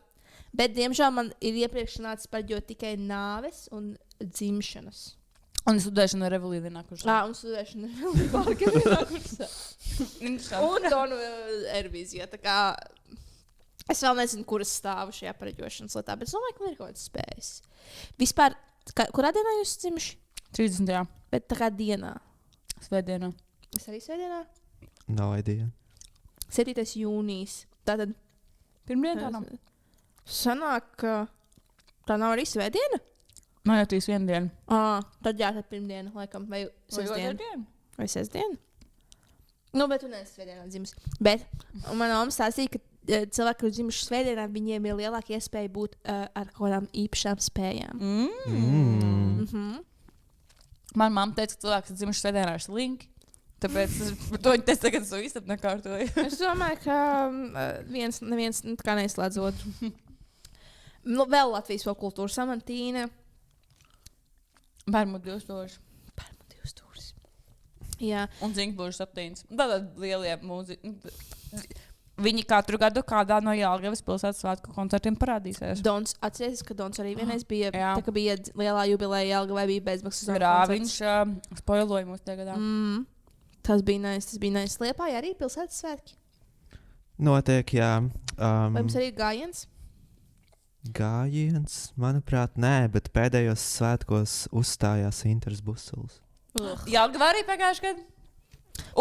Bet, diemžēl, man ir iepriekš nācis pareģot tikai nāves un dzimšanas. Un studēšana ar Revolī vienā kursā. Un studēšana ar Revolī Bārka vienā kursā. Un Donu Eirovīzijā. Tā kā es vēl nezinu, kuras stāvu šajā pareģošanas lietā, bet es domāju, ka man ir kaut kāds spējas. Vispār, kurā dienā jūs dzimuši? 30. Bet tā kā dienā? Svētdienā. Es arī svētdienā? No idea. 7. jūnijas. Tātad pirmdiena tā nav. Sanāk, ka tā nav arī svētdiena? Nav jau 31 diena. Tad jā, tad pirmdiena, laikam, vai sestdiena. Vai sestdiena? Nu, bet tu neesi svētdienā dzimis. Bet man mamma stāstīja, ka cilvēki, kur dzimuši svētdienā, viņiem ir lielāka iespēja būt ar kaut kādām īpašām spējām. Man mamma teica, ka cilvēks, kas dzimuši svētdienā, ir slinki. Tāpēc to viņi teica, ka es to īstenībā nekārtoju. Es domāju, ka neviens kā neizslēdz otru. Vēl Latvijas popkultūra Samantīna. Bērmu 2000. Jā. Un Zinkbūžu 7. Tātad lielie mūziķi. Viņi katru gadu kādā no Jelgavas pilsētas svētku koncertiem parādīsies. Dons, atceries, ka Dons arī vienreiz bija, tā kā bija lielā jubileja Jelgavai, bija bezmaksas koncerts. Viņš spoiloja mūs tajā gadā. Tas bija nice. Liepājā arī pilsētas svētki. Notiek, jā. Vai mums arī ir gājiens? Gājiens, manuprāt, nē, bet pēdējos svētkos uzstājās Inters Busuls. Jelgavā arī pagājušajā gadā.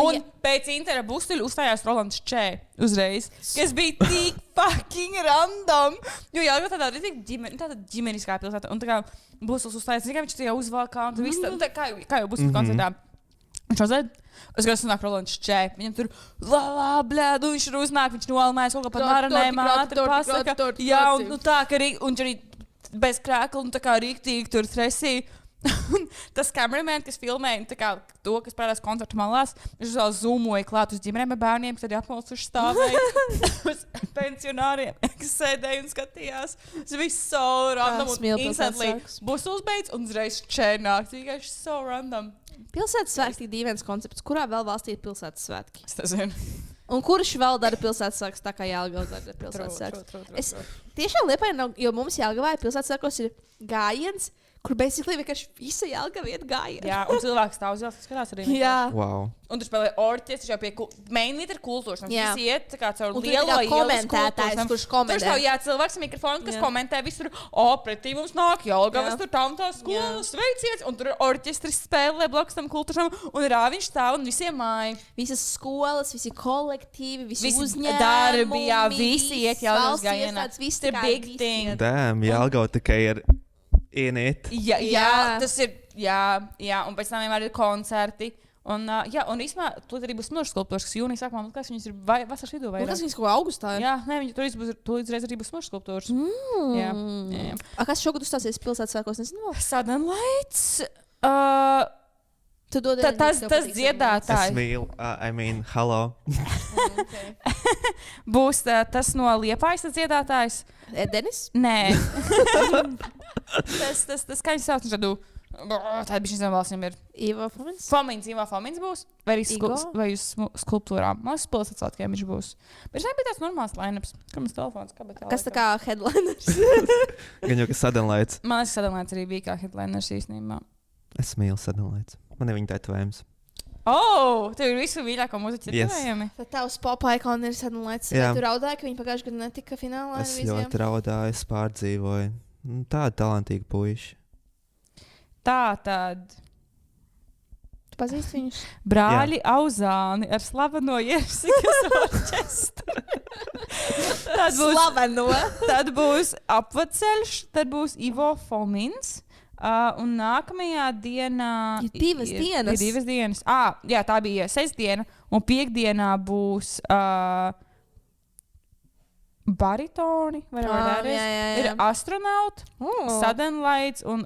Un pēc Intera Busuļa uzstājās Rolands Čē uzreiz. Kas bija tik fucking random. Jo Jelgava tādā ģimeniskā pilsētā. Un tā kā Busuls uzstājās, viņš tajā uzvalkā. Un viss tā, kā jau Busuļa koncertā. Viņš uzēd. Es gribēju sanākt Rolands Čē. Viņam tur blēdu, viņš ir uznāk, viņš nolamājas kaut kā par maranēm ātri pasaka. Jā, un tā, ka viņš arī bez krēkla un tā kā rīktīgi tur stresī. Tas kameraman, kas filmēja to, kas parādās koncertu malās, viņš vēl zoomoja klāt uz ģimenēm ar bērniem, kas arī apmalsuši stāvēja uz pensionāriem, kas sēdēja un skatījās. Tas viss so random un instantly būs uzbeidz un uzreiz čērnāk. Tikai so random. Pilsētas svētki ir dīvains koncepts. Kurā vēl valstī ir pilsētas svētki? Es nezinu. Un kurš vēl dara pilsētas svētkus tā kā Jelgavā dara pilsētas svētkus? Es tiešām Liepājā nav, jo mums Jelgavā pilsētas svētkos ir gājiens, kur basically vienkārši visa Jelgava iet gājienā. Jā, un cilvēks stāv uz ielas, skatās arī. Jā. Wow. Un tu spēlē orķestri jau pie mainīt ar kultūras. Jā. Visi iet tā kā caur Un tur ir lielo tā kā ielas komentētājs, kurš komentē. Tur stāv, jā, cilvēks ar mikrofonu, kas Jā. komentē visur. Pretī mums nāk Jelgavas, tur tā un tā skolas, sveiciens. Un tur orķestris spēlē blakus tam kultūram. Un rāviņš stāv un visiem māja. Visas skolas, visi kolektīvi, visi uzņēmumi. Darbi, jā, visi iet Jelgavas gājienā. Viss The big thing. Damn, Jelgava tikai ir ienīt. Jā, tas ir, jā, un pēc tam vienmēr ir koncerti. Un īstenībā tur arī būs smilšu skulptūras, kas jūnijā sākumā, man liekas, viņas ir vasaras vidū vai Tas viņas kaut kā augustā ir. Jā, nē, viņi tur līdz arī būs smilšu skulptūras. Jā. Kas šogad uzstāsies pilsētas svētkos? Nezinu. Sudden Lights. Tu dod Tas dziedātājs. Es mīlu, hello. Būs tas no Liepājas tas dziedātājs. Denis? Nē. tas kā viņš sauc, viņš tādu. Tā bija šis valsts, viņam ir. Ivo Fomins? Ivo Fomins būs. Vai arī uz skulptūrām. Man liekas, pilsētas svētkiem viņš būs. Bet viņš nebija tāds normāls line-ups. Kā mums telefons, kas tā kā headliners? Gan jau, ka Sudden Lights. Man liekas, Sudden Lights arī bija kā headliners īstenībā. Es mīlu Sudden Lights. Man ir viņa tetovējums. Tev ir visu mīļāko mūziķu tetovējumi. Tad tavs pop icon ir Sudden Lights. Vai tu raudāji, ka viņi pagājušajā gadā netika finālā? Es ļoti raudāju, es pārdzīvoju. Tāda talantīga puiša. Tā tad. Tu pazīsti viņus? Brāļi Auzāni ar slaveno Jersikas orķestru. Tad būs Apvaceļš, tad būs Ivo Fomins. Un nākamajā dienā ir divas dienas. Jā, tā bija sestdiena. Un piekdienā būs baritoni. Ir astronauti, Sudden Lights un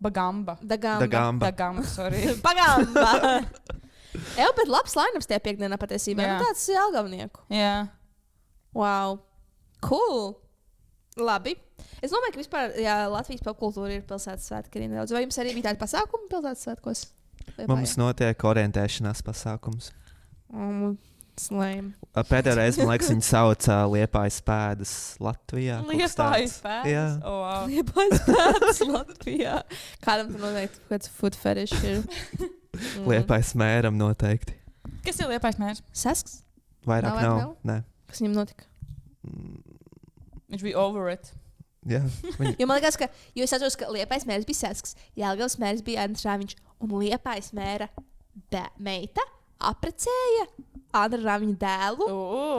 Bagamba. Sorry. Bagamba. Bet labs line-ups tie piekdienā patiesībā. Tāds Jelgavnieku. Jā. Wow. Cool. Labi. Es domāju, ka vispār Latvijas popkultūra ir pilsētas svētki arī nedaudz. Vai jums arī bija tādi pasākumi pilsētas svētkos? Mums notiek orientēšanās pasākums. Slēm. Pēdējā reize, man liekas, viņi sauca Liepājas pēdas Latvijā. Liepājas pēdas? Jā. Wow. Liepājas pēdas Latvijā. Kādam tur noteikti kāds food fetish ir? Liepājas mēram noteikti. Kas ir Liepājas mērs? Sasks? Vairāk nav. Nē. Kas viņam notika? Viņš bija over it. Jā. Jo man liekas, jo es atceros, ka Liepājas mērs bija Sasks, Jelgavas mērs bija Andris Rāviņš, un Liepājas mēra meita apprecēja Andra Rāviņa dēlu.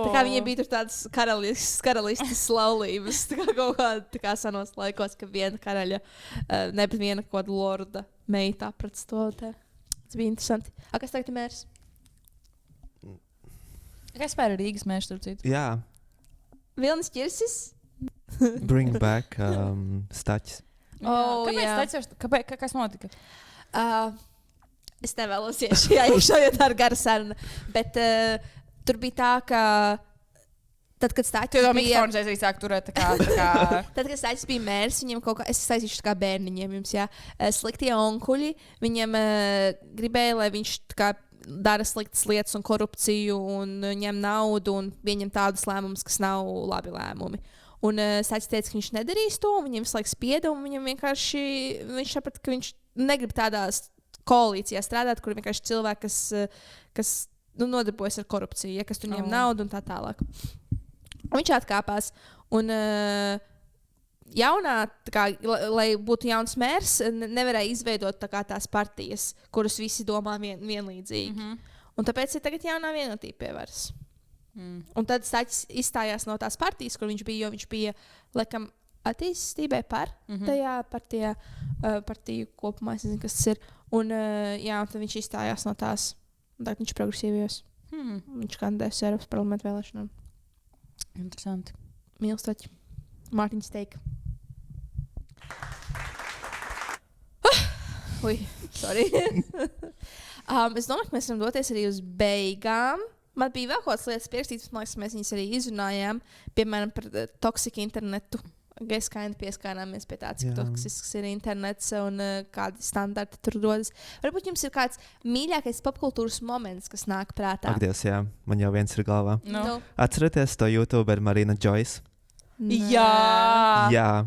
Tā kā viņai bija tur tādas karalistas laulības, tā kā kaut kā senos laikos, ka viena karaļa, ne bet viena kaut kāda lorda meita aprec to. Tas bija interesanti. Kas tagad ir mērs? Kas pēr ir Rīgas mērs, tur citu? Jā. Vilnis Ķirsis? Bring back staķis. Kāpēc? Kas notika? Es nevēlos iet šajā iekšā, jo tā ir gara saruna. Bet tur bija tā, ka tad, kad Staķis bija... Tad, kad Staķis bija mērs, viņiem kaut kā... Es saistīšu tā kā bērniņiem jums, jā. Sliktie onkuļi, viņiem gribēja, lai viņš tā kā dara sliktas lietas un korupciju un ņem naudu un pieņem tādas lēmumus, kas nav labi lēmumi. Un Staķis teica, ka viņš nedarīs to, un viņiem visu laiku spieda, un viņam vienkārši... Viņš saprata, ka viņš negrib tādās koalīcijā strādāt, kur vienkārši cilvēki, kas nodarbojas ar korupciju, kas tur ņem naudu un tā tālāk. Un viņš atkāpās. Un jaunā, kā, lai būtu jauns mērs, nevarēja izveidot tās partijas, kuras visi domā vienlīdzīgi. Un tāpēc ir tagad jaunā vienotība pie varas. Un tad Staķis izstājās no tās partijas, kur viņš bija, jo viņš bija, laikam, attīstībai par tajā partiju kopumā, es nezinu, kas tas ir. Un tad viņš izstājās no tās. Tagad viņš ir progresīvajos. Viņš kandidēs Eiropas parlamenta vēlēšanām. Interesanti. Mīlu Staķi. Mārtiņš teika. Ui, sorry. Es domāju, ka mēs varam doties arī uz beigām. Man bija vēl kādas lietas pierakstītas, man liekas, mēs viņas arī izrunājām. Piemēram, par toksiku internetu. Mēs pieskārāmies pie tā, cik toksisks ir internets un kādi standarti tur rodas. Varbūt jums ir kāds mīļākais popkultūras moments, kas nāk prātā. Ak, Dievs, jā, man jau viens ir galvā. No. Atcerieties to YouTuberu Marina Joyce? Jā,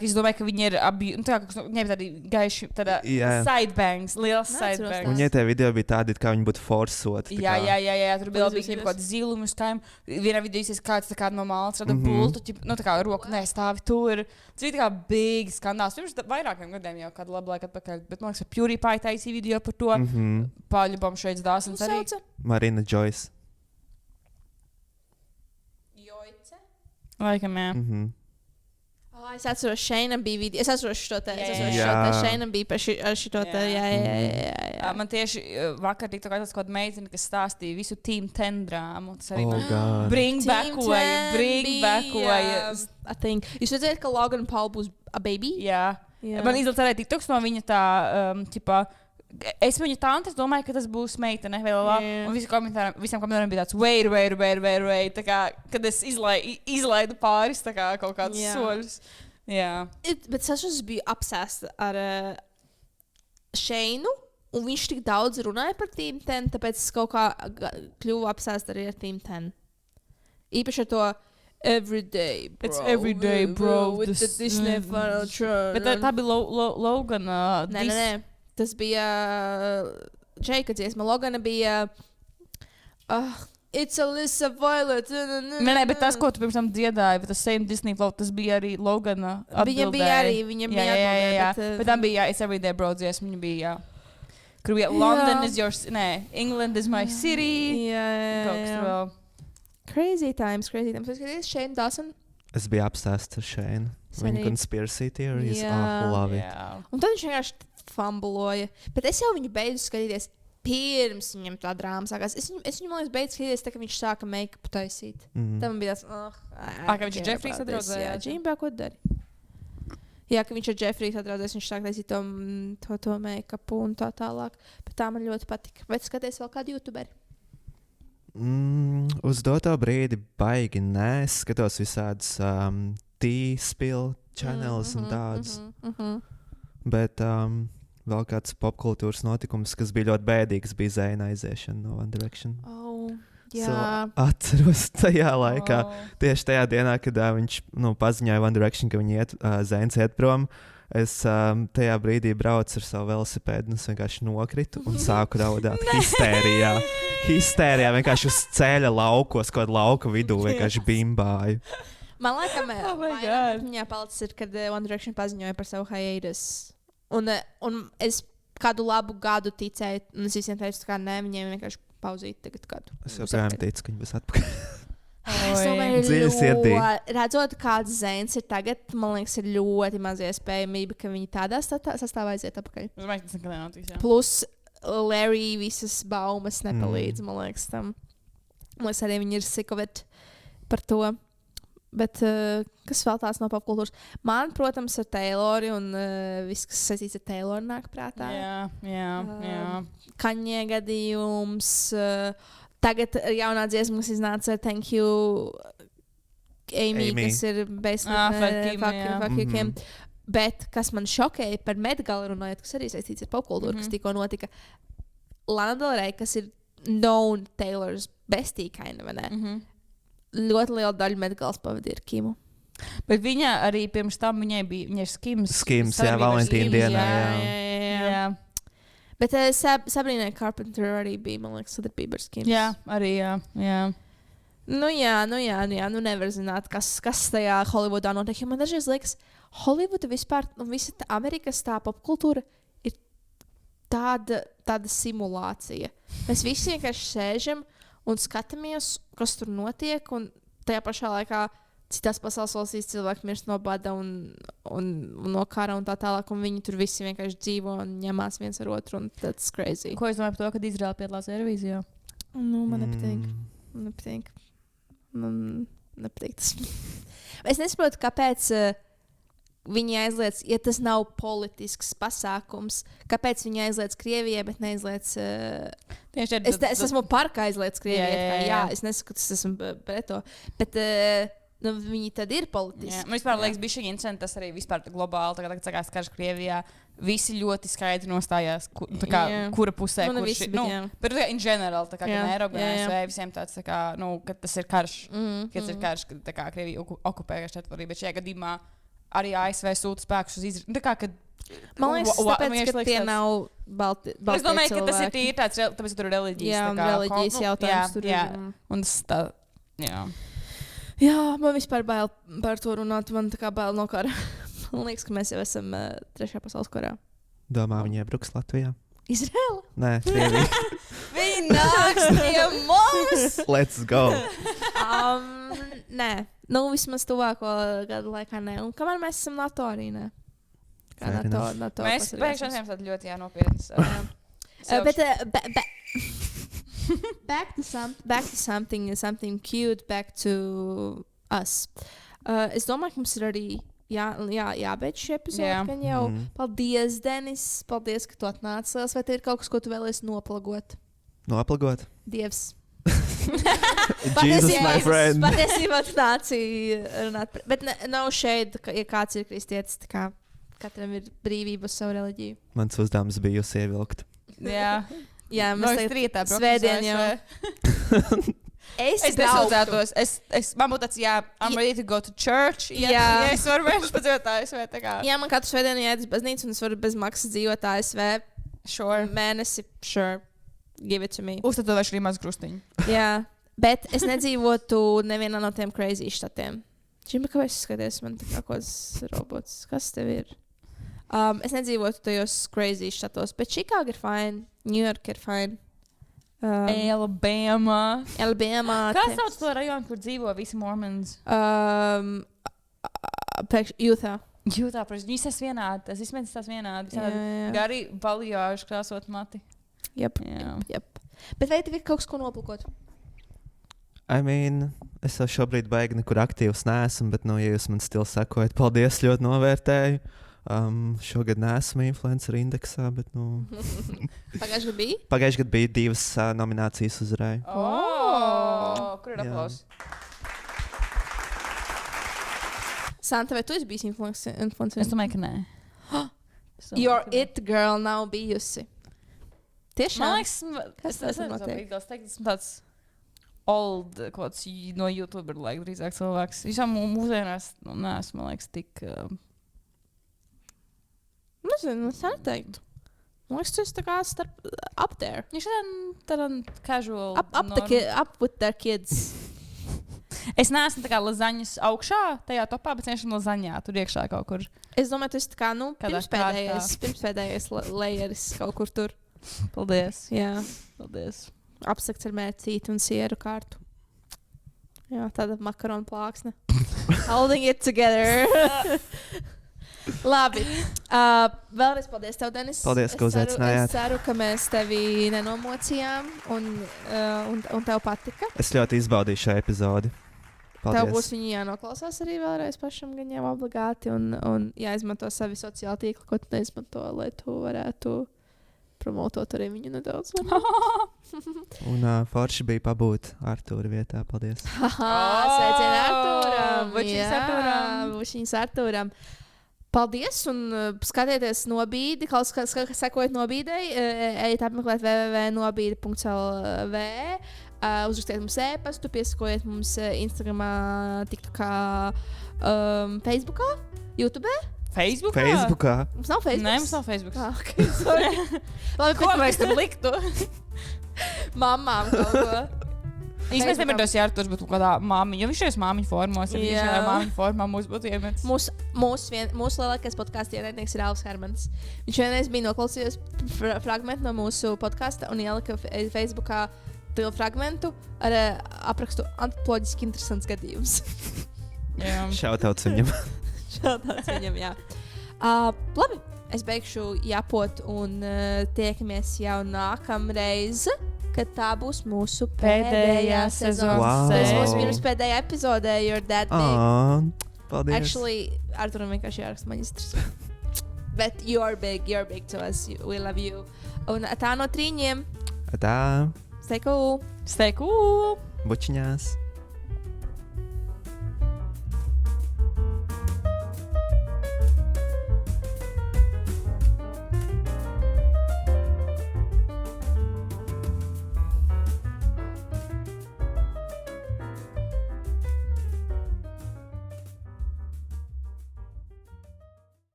es domāju, ka viņi ir abi. Viņai bija tādi gaiši, sidebangs, liels sidebangs. Viņai tie video bija tādi, kā viņi būtu forsoti. Jā, tur bija kaut kāda ziluma uz tām. Vienā video izsaka kāds tā kā no malas rada bultu, tā kā roku nestāvi tur. Tas bija tā kā big skandāls. Pirms vairākiem gadiem jau kādu labu laiku atpakaļ. Bet man liekas, PewDiePie taisīja video par to. Paļubam šeit dāsans arī. Marina Joyce. Laikam, jā. Es atceros, Šeinam bija video. Es atceros šo te. Šeinam bija par šo te. Jā. Man tieši vakar tika tāds kaut kāda meitene, kas stāstīja visu Team 10 drāmu. Tas arī bring backoja. Jūs redzējāt, ka Logan Paul būs a baby? Jā. Man izlaiž arī TikToks no viņa tā, es viņu tantes domāju, ka tas būs meitene. Un visiem komentāriem bija tāds, wait. Tā kā, kad es izlaidu pāris kā, kaut kādus soļus. Jā. Bet es biju apsēsta ar Šeinu, un viņš tik daudz runāja par Team 10, tāpēc es kaut kā kļuvu apsēsta arī ar Team 10. Īpaši ar to everyday, bro. It's everyday, bro. With the Disney Final Tron. Bet tā bija Logan. Nē. Tas bija Džeika dziesma. Logana bija It's Alyssa Violet. Nē, bet tas, ko tu pirms tam dziedāji, tas same Disney flow, tas bija arī Logana atbildēji. Viņam bija arī. Jā. Bet tam bija, It's Everyday, bro, dziesma. Viņa bija, kur bija London is your... Nē, England is my city. Jā. Crazy times. Es Shane Dawson. Es biju apsēsts ar Shane. Viņa conspiracy theories. Love it. Un tad viņš vienkārši fambuloja. Bet es jau viņu beidzu skatīties pirms viņam tā drāma sākās. Es viņu, man liekas, beidzu skatīties, tā, ka viņš sāka make-up taisīt. Tad man bija tāds, ka viņš ar Jeffrey sadraudzējās. Jā, Džīmbā, ko dari? Jā, ka viņš ar Jeffrey sadraudzējās, viņš sāk taisīt to make-upu un tā tālāk. Bet tā man ļoti patika. Bet skaties vēl kādu YouTuberi? Uz doto brīdi baigi nē. Es skatos visādus T-spill channels un tādus. Bet vēl kāds popkultūras notikums, kas bija ļoti bēdīgs, bija Zaina aiziešana no One Direction. Atceros tajā laikā, tieši tajā dienā, kad viņš paziņoja One Direction, ka Zains iet prom. Es tajā brīdī braucu ar savu velosipēdu, un es vienkārši nokritu un sāku raudāt histērijā, vienkārši uz ceļa laukos, kaut kādā lauka vidū vienkārši bimbāju. Man liekas, viņā palicis ir, kad One Direction paziņoja par savu hiatus. Un es kādu labu gadu ticēju, un es visiem teicu, ka nē, viņiem vienkārši pauzīt tagad kādu. Es joprojām ticu, ka viņi būs atpakaļ. Es domāju, redzot, kāds Zains ir tagad, man liekas, ir ļoti maz iespējamība, ka viņi tādā sastāvā aiziet atpakaļ. Es domāju, ka tas nekad nenotiks, jā. Plus Larry visas baumas nepalīdz, man liekas, tam. Man liekas, arī viņi ir sick of it par to. Bet kas vēl tāds no popkultūras? Man, protams, ar Tayloru un viss, kas saistīts ar Tayloru, nāk prātā. Jā. Kanye gadījums. Tagad jaunā dziesma, kas iznāca Thank You, Amy. Kas ir Fuck You Kim. Bet kas man šokēja par Met-Gala runājot, kas arī saistīts ar popkultūru, kas tikko notika. Lana Del Rey, kas ir known Taylor's bestie, vai ne? Ļoti liela daļa Met-Galas pavadīja ar Kimu. Bet viņa arī pirms tam viņai ir Skims. Skims, jā, Valentīna dienā. Jā. Bet Sabrīnai Carpenter arī bija, man liekas, sadarbība ar Skims. Jā, arī jā. Nu nevar zināt, kas tajā Holivudā notiek. Jo man dažreiz liekas, Holivuda vispār, un visa Amerikas tā popkultūra ir tāda simulācija. Mēs visi vienkārši sēžam un skatāmies, kas tur notiek, un tajā pašā laikā citās pasaules valstīs cilvēki mirst no bada un no kara un tā tālāk, un viņi tur visi vienkārši dzīvo un ņemās viens ar otru, un that's crazy. Ko es domāju par to, kad Izraela piedalās Eirovīzijā? Man nepatīk. Man nepatīk tas. Es nesaprotu, kāpēc viņi aizliedz, ja tas nav politisks pasākums, kāpēc viņi aizliedz Krievijai, bet neaizliedz. Es esmu par, ka aizliedz Krievijai. Jā, es nesaku, ka es esmu pret to. Bet viņi tad ir politiski. Man vispār liekas, bija šī incidenta, tas arī vispār globāli. Tagad sākās karš Krievijā. Visi ļoti skaidri nostājās, kura pusē. Bet in general, tā kā Eiropa, ASV, visiem tāds, tā kā, ka tas ir karš. Tas ir karš, ka Krievija okupē teritoriju. Bet šajā gadījumā arī ASV sūta spēkus uz Izraelu. Man liekas, tāpēc, ka tie nav balti es domāju, ka tas ir tīri tāds, tāpēc, ka tur ir reliģijas jautājums. Jā. Un tas tā, jā. Jā, man vispār bail par to runāt. Man tā kā bail no kara. Man liekas, ka mēs jau esam trešajā pasaules karā. Domā, viņi iebruks Latvijā? Izraela? Nē, Krievija. Viņi nāks pie mums! Let's go! Nē, vismaz tuvāko gadu laikā nē. Un kamēr mēs esam NATO arī, nē. Kā NATO mēs pēkšņi esam tādi ļoti nopietni. Back to something cute, back to us. Es domāju, ka mums ir arī jābeidz šī epizode. Jau. Paldies, Denis. Paldies, ka tu atnāci. Vai te ir kaut kas, ko tu vēlies noplagot? Noplagot? Dievs. Jesus, my friend. Patiesībā tu nāci runāt. Bet nav šeit, ja kāds ir kristietis. Katram ir brīvība uz savu reliģiju. Mans uzdevums bija jūs ievilkt. Jā, mēs tagad rītā svētdien jau. Es nesūdzētos. Man būtu tāds, I'm ready to go to church. Jā, es varu vienkārši padzīvot ASV. Jā, man katru svētdienu jāiet uz baznīcu un es varu bez maksas dzīvot ASV. Sure. Mēnesi, sure. Give it to me. Uztatovēšu arī maz krustiņu. Jā, bet es nedzīvotu nevienā no tiem crazy štatiem. Čimba, kāpēc es skaties? Man tā kā kāds robots. Kas tev ir? Es nedzīvotu tajos crazy štatos, bet Chicago ir fine, New York ir fine. Alabama. Kā sauc sauc to rajonu, kur dzīvo visi mormons? Utah. Viņi visas vienādi, tas izmēģinās tās vienādi. Gari baljāžu krāsot mati. Jep. Bet vai tev ir kaut kas, ko noplakot? Es jau šobrīd baigi nekur aktīvs neesmu, bet, ja jūs man stili sekojat, paldies, ļoti novērtēju. Šogad neesmu influencer indeksā, bet, Pagājušajā gadā bija? Pagājušajā gadā bija 2 nominācijas uzvarēju. Kur ir aplausi? Santa, vai tu esi bijis influencer? Es domāju, ka nē. Your it girl nav bijusi. Tiešām? Man liekas, es esmu tāds old, kāds no YouTuber drīzāk cilvēks. Visām mūsdienās neesmu, man liekas, tik... Nezinu, es neteiktu. Man liekas, tu esi tā kā up there. Viņš tādā casual... Up with their kids. Es neesmu tā kā lazaņas augšā tajā topā, bet vienkārši lazaņā tur iekšā kaut kur. Es domāju, tu esi tā kā, pirmspēdējais layeris kaut kur tur. Paldies. Jā. Paldies. Apsakts ar mērcīti un sieru kārtu. Jā, tāda makaronu plāksne. Holding it together. Labi. Vēlreiz paldies tev, Denis. Paldies, ka uzaicinājāt. Es ceru, ka mēs tevi nenomocījām un tev patika. Es ļoti izbaudīju šo epizodi. Paldies. Tev būs viņi jānoklausās arī vēlreiz pašam, gan jau obligāti. Un jāizmanto savi sociāli tīkli, ko tu neizmanto, lai tu varētu promotot arī viņu nedaudz. Un forši bija pabūt Artūra vietā. Paldies. Sveicieni Artūram. Bučiņas Artūram. Paldies, un skatieties nobīdi, sekojiet nobīdei, ejiet apmeklēt www.nobīdi.lv, uzrakstiet mums e-pastu, piesakojiet mums Instagramā, TikTokā, Facebookā, YouTube. Facebookā? Mums nav Facebooks? Nē, mums nav Facebooks. Okay, sorry. Labi, ko mēs tam liktu? Mamām kaut ko. Īstenībā nevar tos Arturs, bet kādā māmiņa, jo viņš ir māmiņu formos, ja viņš ir māmiņu formā, mūs būtu iemets. Mūsu lielākais podkāstu ienaidnieks ir Alvs Hermans. Viņš vienreiz bija noklausījies fragmentu no mūsu podkāsta un ielika Facebookā fragmentu ar aprakstu antropoloģiski interesants gadījums. Šautauts viņam. Šautauts viņam, jā. Labi, es beigšu japot un tiekamies jau nākamreiz. Kad tā būs mūsu pēdējā sezonas. Wow. Tas būs pirms pēdējā epizodē, You're That Big. Paldies. Actually, Arturam vienkārši jāraksta maģistrs. Bet you're big to us. We love you. Un tā no 3. Tā. Stay cool. Stay cool! Bučiņās.